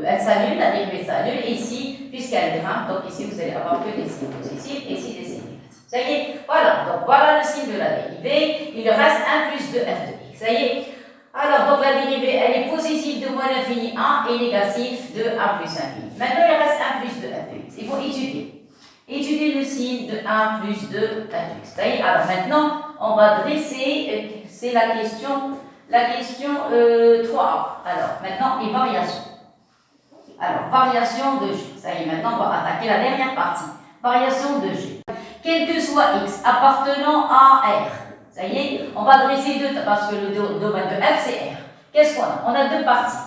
Elle s'annule, la dérivée s'annule. Et ici, puisqu'elle grimpe, donc ici, vous allez avoir que des signes positifs et ici des signes négatifs. Ça y est? Voilà, donc voilà le signe de la dérivée. Il reste 1 plus de f de x. Ça y est? Alors, donc la dérivée, elle est positive de moins l'infini 1 et négative de 1 plus infini. Maintenant, il reste 1 plus de f de x. Il faut étudier. Étudier le signe de 1 plus de f de x. Ça y est? Alors maintenant, on va dresser, c'est la question 3a. Alors, maintenant, les variations. Alors, variation de g. Ça y est, maintenant, on va attaquer la dernière partie. Variation de g. Quel que soit x appartenant à R. Ça y est, on va dresser deux, parce que le domaine de f, c'est R. Qu'est-ce qu'on a? On a deux parties.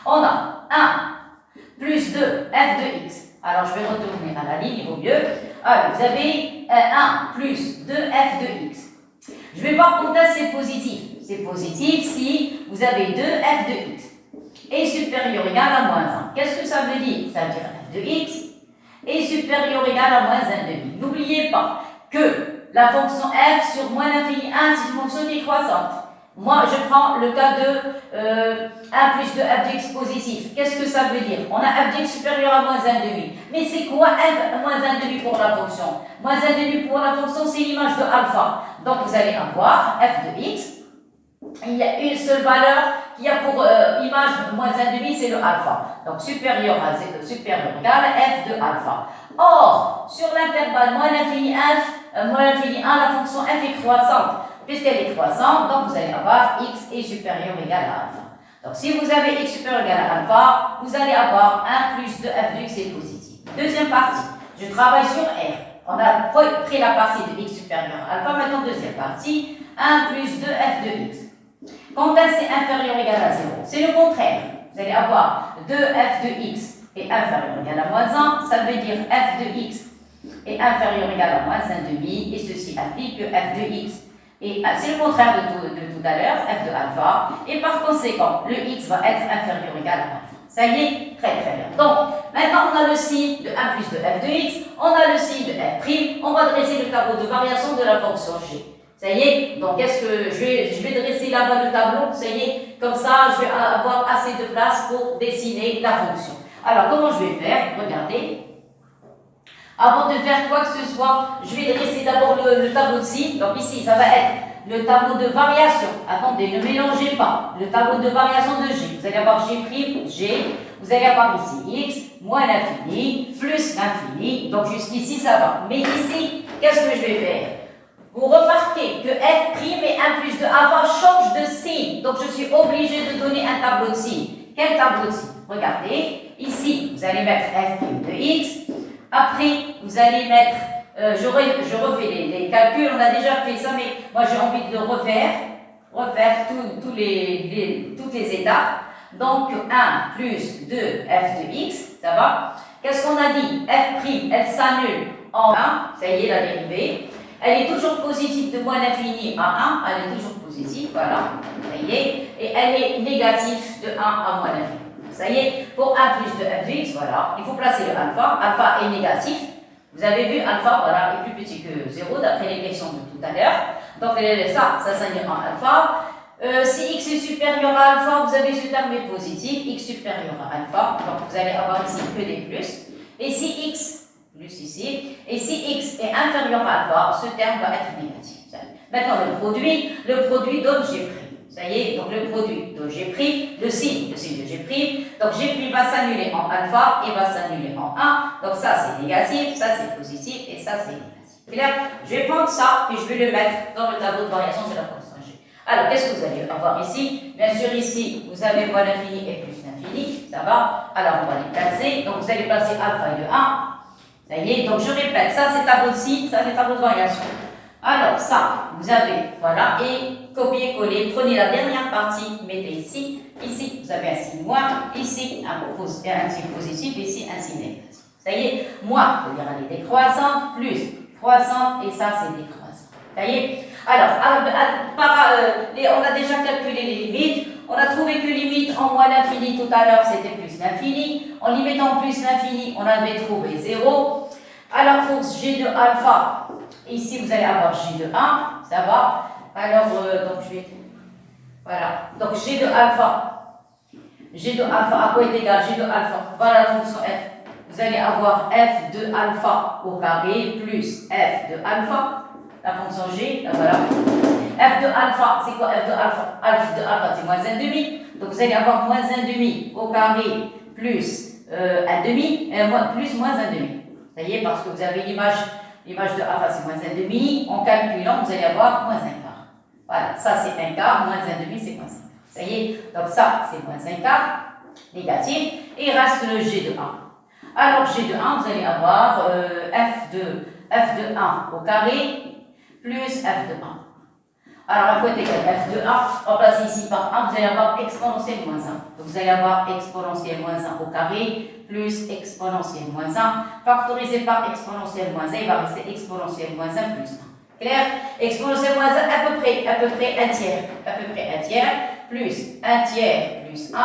On a 1 plus 2 f de x. Alors, je vais retourner à la ligne, il vaut mieux. Alors, vous avez 1 plus 2 f de x. Je vais voir quand c'est positif. C'est positif si vous avez 2f de x est supérieur ou égal à moins 1. Qu'est-ce que ça veut dire? Ça veut dire f de x est supérieur ou égal à moins 1 demi. N'oubliez pas que la fonction f sur moins l'infini 1, c'est une fonction décroissante. Moi, je prends le cas de 1 plus 2 f de x positif. Qu'est-ce que ça veut dire? On a f de x supérieur à moins 1 demi. Mais c'est quoi f moins 1 demi pour la fonction? Moins 1 demi pour la fonction, c'est l'image de alpha. Donc, vous allez avoir f de x. Il y a une seule valeur qui a pour image moins 1 demi, c'est le alpha. Donc, supérieur égal à f de alpha. Or, sur l'intervalle moins l'infini 1, la fonction f est croissante. Puisqu'elle est croissante, donc vous allez avoir x est supérieur ou égal à alpha. Donc si vous avez x supérieur ou égal à alpha, vous allez avoir 1 plus 2 f de x est positif. Deuxième partie, je travaille sur R. On a pris la partie de x supérieur à alpha, maintenant deuxième partie, 1 plus 2 f de x. Quand c'est inférieur ou égal à 0, c'est le contraire. Vous allez avoir 2 f de x est inférieur ou égal à moins 1, ça veut dire f de x est inférieur ou égal à moins 1 demi, et ceci implique que f de x et c'est le contraire de tout à l'heure, f de alpha, et par conséquent, le x va être inférieur ou égal à alpha. Ça y est, très très bien. Donc, maintenant on a le signe de 1 plus de f de x, on a le signe de f', on va dresser le tableau de variation de la fonction g. Ça y est, donc est-ce que je vais dresser là-bas le tableau, ça y est, comme ça je vais avoir assez de place pour dessiner la fonction. Alors, comment je vais faire? Regardez. Avant de faire quoi que ce soit, je vais dresser d'abord le tableau de signes. Donc ici, ça va être le tableau de variation. Attendez, ne mélangez pas. Le tableau de variation de G. Vous allez avoir G', vous allez avoir ici X, moins l'infini, plus l'infini. Donc jusqu'ici, ça va. Mais ici, qu'est-ce que je vais faire? Vous remarquez que f' et 1 plus de alpha changent de signe. Donc je suis obligé de donner un tableau de signes. Quel tableau de signes? Regardez, ici, vous allez mettre f' de x. Après, vous allez mettre, je refais les calculs, on a déjà fait ça, mais moi j'ai envie de refaire toutes les étapes. Donc 1 plus 2 f de x, ça va. Qu'est-ce qu'on a dit? F', elle s'annule en 1, ça y est la dérivée. Elle est toujours positive de moins l'infini à 1, elle est toujours positive, voilà, ça y est. Et elle est négative de 1 à moins l'infini. Ça y est, pour 1 plus de f de x, voilà, il faut placer le alpha. Alpha est négatif. Vous avez vu, alpha, voilà, est plus petit que 0, d'après les questions de tout à l'heure. Donc, ça s'annule en alpha. Si x est supérieur à alpha, vous avez ce terme est positif, x supérieur à alpha. Donc, vous allez avoir ici que des plus. Et si x, plus ici, et si x est inférieur à alpha, ce terme va être négatif. Maintenant, le produit donne G'. Ça y est, donc le produit de G', le signe de G', donc G' va s'annuler en alpha et va s'annuler en 1. Donc ça c'est négatif, ça c'est positif et ça c'est négatif. Clair? Je vais prendre ça et je vais le mettre dans le tableau de variation de la fonction G. Alors qu'est-ce que vous allez avoir ici? Bien sûr ici, vous avez moins l'infini et plus l'infini, ça va? Alors on va les placer, donc vous allez placer alpha et le 1. Ça y est, donc je répète, ça c'est tableau de signe, ça c'est tableau de variation. Alors ça, vous avez, voilà, et copier-coller, prenez la dernière partie, mettez ici, ici vous avez un signe moins, ici un signe positif, ici un signe négatif. Ça y est, moins, c'est-à-dire elle est décroissante, plus croissante, et ça c'est décroissant. Ça y est. Alors, on a déjà calculé les limites, on a trouvé que limite en moins l'infini tout à l'heure c'était plus l'infini, en limitant plus l'infini on avait trouvé 0. Alors pour G de alpha, ici vous allez avoir G de 1, ça va. Alors, donc je vais. Voilà. Donc G de alpha. G de alpha à quoi est égal? G de alpha. Voilà la fonction f. Vous allez avoir f de alpha au carré plus f de alpha. La fonction G, là, voilà. F de alpha, c'est quoi f de alpha? F de alpha, c'est moins 1 demi. Donc vous allez avoir moins 1 demi au carré plus 1 demi, plus moins 1 demi. Ça y est, parce que vous avez l'image de alpha, c'est moins 1 demi. En calculant, vous allez avoir moins 1 quart. Voilà, ça c'est 1 quart, moins 1 demi, c'est moins 1 quart. Ça y est, donc ça c'est moins 1 quart, négatif. Et il reste le G de 1. Alors, G de 1, vous allez avoir f de 1 au carré plus f de 1. Alors, à côté de f de 1, remplacez ici par 1, vous allez avoir exponentielle moins 1. Donc, vous allez avoir exponentielle moins 1 au carré plus exponentielle moins 1. Factorisé par exponentielle moins 1, il va rester exponentielle moins 1 plus 1. Clair? Exponentielle moins 1, à peu près un tiers. À peu près un tiers, plus un tiers, plus 1.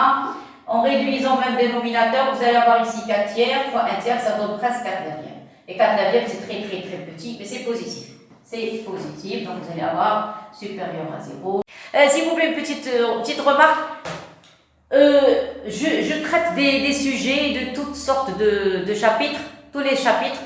En réduisant même dénominateur, vous allez avoir ici 4 tiers fois 1 tiers, ça donne presque 4 neuvièmes. Et 4 neuvièmes, c'est très petit, mais c'est positif. C'est positif, donc vous allez avoir supérieur à 0. S'il vous plaît, une petite remarque. Je traite des sujets de toutes sortes de chapitres, tous les chapitres.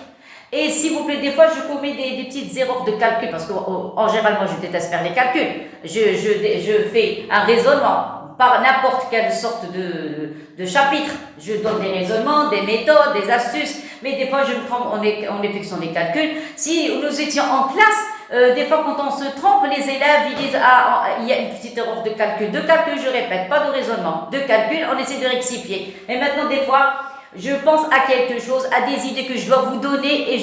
Et s'il vous plaît, des fois, je commets des petites erreurs de calcul, parce qu'en général, moi, je déteste faire les calculs. Je fais un raisonnement par n'importe quelle sorte de chapitre. Je donne des raisonnements, des méthodes, des astuces, mais des fois, je me trompe en effectuant des calculs. Si nous étions en classe, des fois, quand on se trompe, les élèves, ils disent « Ah, il y a une petite erreur de calcul. » De calcul, je répète, pas de raisonnement. De calcul, on essaie de rectifier. Mais maintenant, des fois, je pense à quelque chose, à des idées que je dois vous donner et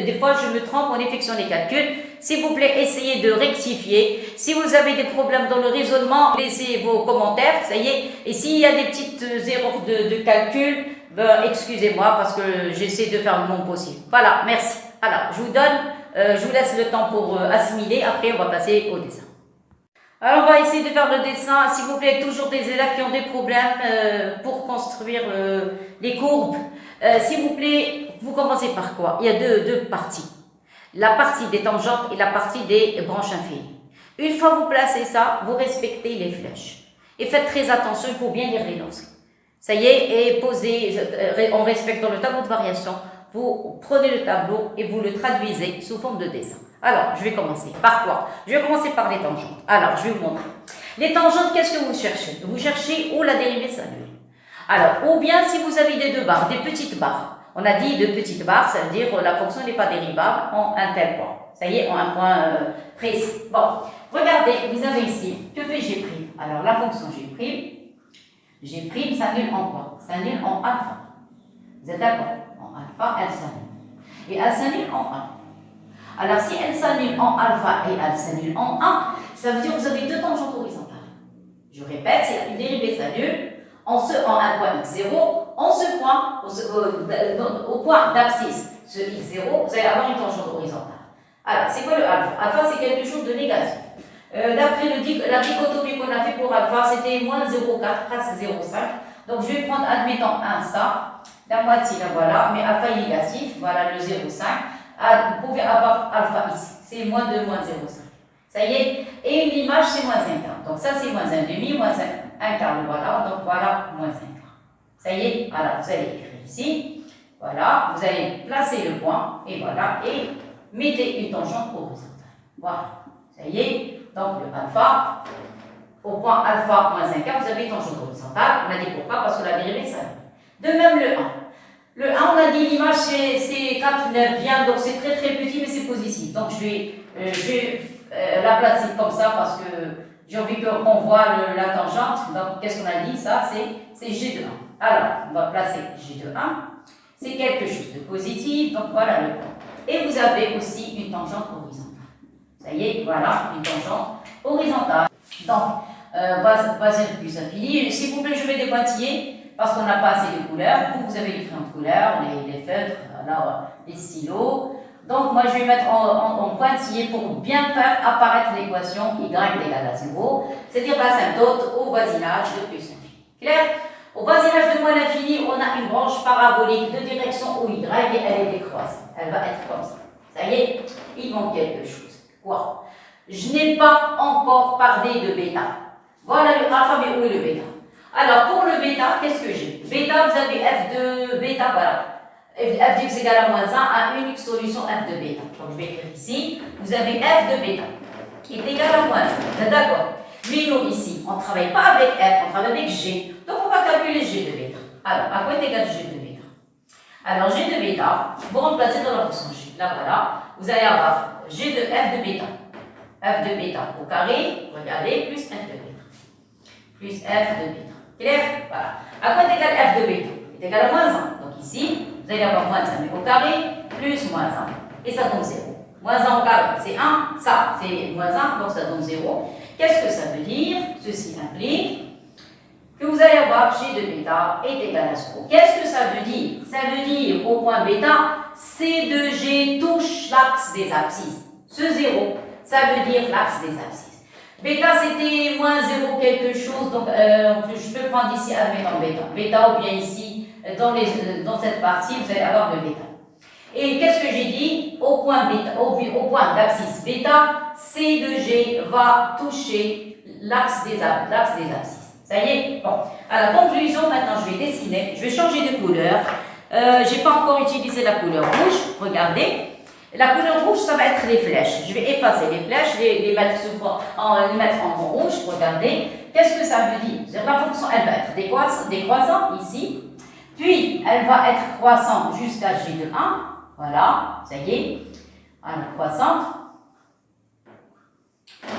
des fois je me trompe en effectuant les calculs. S'il vous plaît, essayez de rectifier. Si vous avez des problèmes dans le raisonnement, laissez vos commentaires, ça y est. Et s'il y a des petites erreurs de calcul, ben, excusez-moi parce que j'essaie de faire le mon possible. Voilà, merci. Alors, je vous laisse le temps pour assimiler. Après, on va passer au dessin. Alors, on va essayer de faire le dessin. S'il vous plaît, toujours des élèves qui ont des problèmes pour construire les courbes. S'il vous plaît, vous commencez par quoi? Il y a deux parties. La partie des tangentes et la partie des branches infinies. Une fois vous placez ça, vous respectez les flèches. Et faites très attention, il faut bien les relancer. Ça y est, et posez, en respectant le tableau de variation, vous prenez le tableau et vous le traduisez sous forme de dessin. Alors, je vais commencer. Par quoi? Je vais commencer par les tangentes. Alors, je vais vous montrer. Les tangentes, qu'est-ce que vous cherchez? Vous cherchez où la dérivée s'annule. Alors, ou bien si vous avez des deux barres, des petites barres. On a dit de petites barres, ça veut dire que la fonction n'est pas dérivable en un tel point. Ça y est, en un point précis. Bon, regardez, vous avez ici, que fait G'? Alors, la fonction G' s'annule en quoi? S'annule en alpha. Vous êtes d'accord? En alpha, elle s'annule. Et elle s'annule en 1. Alors, si elle s'annule en alpha et elle s'annule en 1, ça veut dire que vous avez deux tangentes horizontales. Je répète, si une dérivée s'annule en un point x0, en ce point, au point d'abscisse, ce x0, vous allez avoir une tangente horizontale. Alors, c'est quoi le alpha? Alpha, c'est quelque chose de négatif. D'après la dichotomie qu'on a fait pour alpha, c'était moins 0,4, presque 0,5. Donc, je vais prendre, admettons, 1 ça, la moitié, là, voilà, mais alpha est négatif, voilà le 0,5. Vous pouvez avoir alpha ici, c'est moins 2, moins 0,5. Ça y est, et une image, c'est moins 1 quart. Donc, ça, c'est moins 1 demi, moins 1 quart, voilà, donc voilà, moins 1 quart. Ça y est, voilà, vous allez écrire ici, voilà, vous allez placer le point, et voilà, et mettez une tangente horizontale. Voilà, ça y est, donc le alpha, au point alpha moins 1 quart, vous avez une tangente horizontale. On a dit pourquoi? Parce que la dérivée, ça. De même le 1. Le 1, on a dit l'image, c'est 4 neuvièmes, donc c'est très petit, mais c'est positif. Donc je vais la placer comme ça parce que j'ai envie qu'on voit la tangente. Donc qu'est-ce qu'on a dit? Ça, c'est G de 1. Alors, on va placer G de 1. C'est quelque chose de positif, donc voilà le point. Et vous avez aussi une tangente horizontale. Ça y est, voilà, une tangente horizontale. Donc, base plus infini. S'il vous plaît, je mets des pointillés parce qu'on n'a pas assez de couleurs. Vous avez différentes couleurs, les feutres, alors les stylos. Donc, moi, je vais mettre en pointillé pour bien faire apparaître l'équation y égale à 0, c'est-à-dire l'asymptote au voisinage de plus infini. Clair? Au voisinage de moins l'infini, on a une branche parabolique de direction au y et elle est décroisée. Elle va être comme ça. Ça y est, il manque quelque chose. Quoi? Je n'ai pas encore parlé de bêta. Voilà le alpha, mais où est le bêta? Alors, pour le bêta, qu'est-ce que j'ai? Bêta, vous avez f de bêta, voilà. F de x égale à moins 1 à unique solution f de bêta. Donc, je vais écrire ici, vous avez f de bêta qui est égal à moins 1. Vous êtes d'accord? Mais nous, ici, on ne travaille pas avec f, on travaille avec g. Donc, on va calculer g de bêta. Alors, à quoi est égal g de bêta? Alors, g de bêta, vous remplacez dans la fonction g. Là, voilà, vous allez avoir g de f de bêta. F de bêta au carré, regardez, plus f de bêta. Plus f de bêta. Clair? Voilà. À quoi est égal f de bêta? C'est égal à moins 1. Donc ici, vous allez avoir moins 1 au carré, plus moins 1. Et ça donne 0. Moins 1 au carré, c'est 1. Ça, c'est moins 1, donc ça donne 0. Qu'est-ce que ça veut dire? Ceci implique que vous allez avoir g de bêta est égal à 0. Qu'est-ce que ça veut dire? Ça veut dire, au point bêta, C de G touche l'axe des abscisses. Ce 0, ça veut dire l'axe des abscisses. Bêta, c'était moins 0 quelque chose, donc je peux prendre ici, admettons bêta. Bêta, ou bien ici, dans cette partie, vous allez avoir le bêta. Et qu'est-ce que j'ai dit? Au point d'abscisse bêta, C de G va toucher l'axe des abscisses. Ça y est? Bon. À la conclusion, maintenant, je vais dessiner. Je vais changer de couleur. Je n'ai pas encore utilisé la couleur rouge. Regardez. La couleur rouge, ça va être les flèches. Je vais effacer les flèches, les mettre en rouge. Regardez. Qu'est-ce que ça veut dire? La fonction, elle va être décroissante ici. Puis, elle va être croissante jusqu'à G de 1. Voilà, ça y est. À la croissante.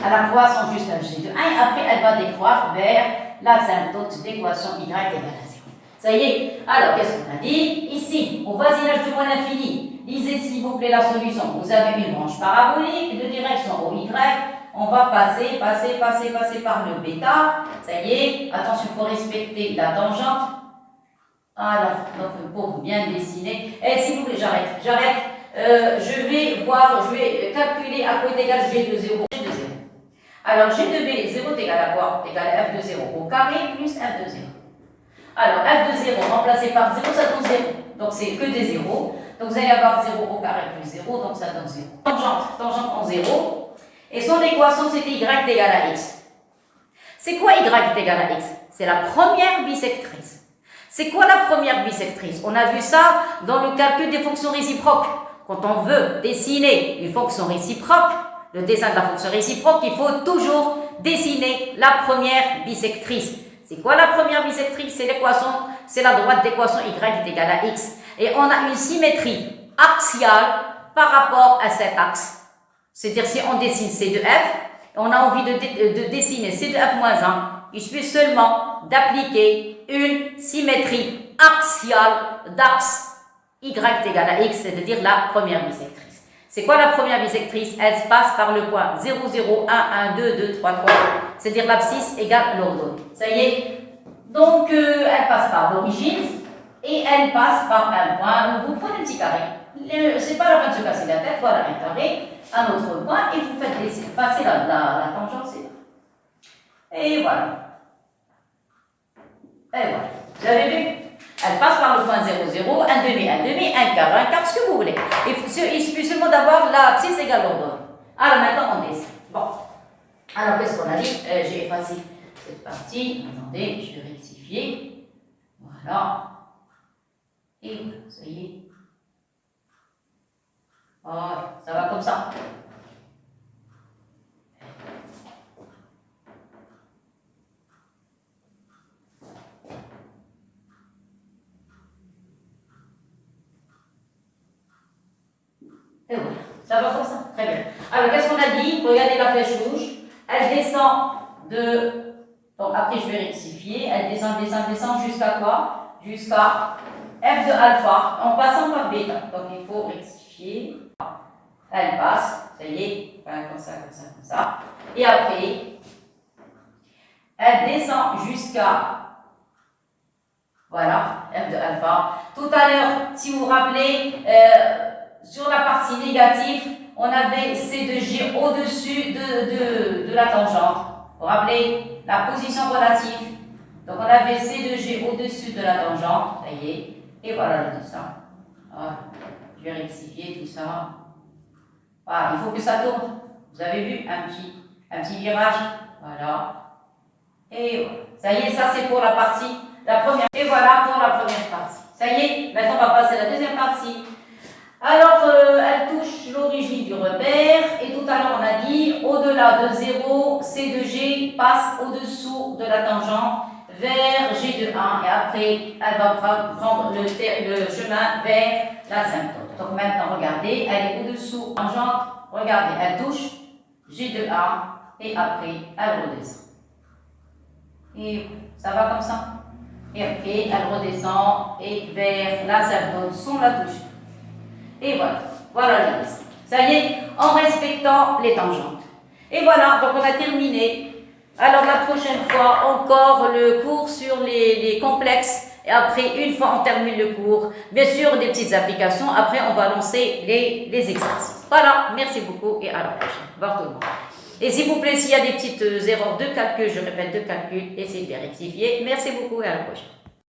À la croissance jusqu'à G de 1. Et après, elle va décroître vers l'asymptote d'équation y égale à 0. Ça y est. Alors, qu'est-ce qu'on a dit? Ici, au voisinage du point infini, lisez s'il vous plaît la solution. Vous avez une branche parabolique de direction au y. On va passer par le bêta. Ça y est. Attention, il faut respecter la tangente. Alors, donc pour bien dessiner. Et s'il vous plaît, j'arrête. Je vais calculer à quoi est égal G de 0. Alors, G de B, 0 est égal à quoi? Égal à F de 0 au carré plus F de 0. Alors, F de 0 remplacé par 0, ça donne 0. Donc, c'est que des 0. Donc, vous allez avoir 0 au carré plus 0, donc ça donne 0. Tangente en 0. Et son équation, c'était Y est égal à X. C'est quoi Y est égal à X? C'est la première bisectrice. C'est quoi la première bisectrice? On a vu ça dans le calcul des fonctions réciproques. Quand on veut dessiner une fonction réciproque, le dessin de la fonction réciproque, il faut toujours dessiner la première bisectrice. C'est quoi la première bisectrice? C'est l'équation, c'est la droite d'équation Y est égale à X. Et on a une symétrie axiale par rapport à cet axe. C'est-à-dire si on dessine C de F, on a envie de dessiner C de F moins 1, il suffit seulement d'appliquer une symétrie axiale d'axe Y est égal à X, c'est-à-dire la première bisectrice. C'est quoi la première bisectrice? Elle passe par le point 0, 0, 1, 1, 2, 2, 3, 3, c'est-à-dire l'abscisse égale l'ordonnée. Ça y est? Donc, elle passe par l'origine et elle passe par un point. Donc, vous prenez un petit carré. C'est pas la peine de se casser la tête. Voilà un carré, un autre point, et vous faites passer la tangente, c'est là. Et voilà. Et voilà. Vous avez vu? Elle passe par le point 0, 0, 1 demi, 1 demi, 1 quart, ce que vous voulez. Il suffit seulement d'avoir l'abscisse égale l'ordonnée. Alors maintenant, on dessine. Bon. Alors, qu'est-ce qu'on a dit? J'ai effacé cette partie. Attendez, je vais rectifier. Voilà. Et voilà, ça y est. Voilà, ça va comme ça. Et voilà, ça va comme ça. Très bien. Alors, qu'est-ce qu'on a dit? Regardez la flèche rouge. Elle descend de... Donc, après, je vais rectifier. Elle descend jusqu'à quoi? Jusqu'à F de alpha en passant par bêta. Donc, il faut rectifier. Elle passe. Ça y est. Voilà, comme ça. Et après, elle descend jusqu'à... Voilà, F de alpha. Tout à l'heure, si vous vous rappelez... sur la partie négative, on avait C de G au-dessus de la tangente. Vous vous rappelez la position relative. Donc on avait C de G au-dessus de la tangente. Ça y est. Et voilà le dessin. Voilà. Je vais rectifier tout ça. Voilà, il faut que ça tourne. Vous avez vu un petit virage. Voilà. Et voilà. Ça y est, ça c'est pour la partie, la première. Et voilà pour la première partie. Ça y est, maintenant on va passer à la deuxième partie. Alors, elle touche l'origine du repère, et tout à l'heure on a dit, au-delà de 0, C de G passe au-dessous de la tangente vers G de 1, et après, elle va prendre le chemin vers l'asymptote. Donc maintenant, regardez, elle est au-dessous, tangente, regardez, elle touche G de 1, et après, elle redescend. Et ça va comme ça. Et après, elle redescend, et vers l'asymptote, sans la touche. Et voilà le dessin. Ça y est, en respectant les tangentes. Et voilà, donc on a terminé. Alors la prochaine fois, encore le cours sur les complexes Et après, une fois on termine le cours, bien sûr, des petites applications. Après, on va lancer les exercices. Voilà, merci beaucoup et à la prochaine. Au revoir tout le monde. Et s'il vous plaît, s'il y a des petites erreurs de calcul, je répète, de calcul, essayez de les rectifier. Merci beaucoup et à la prochaine.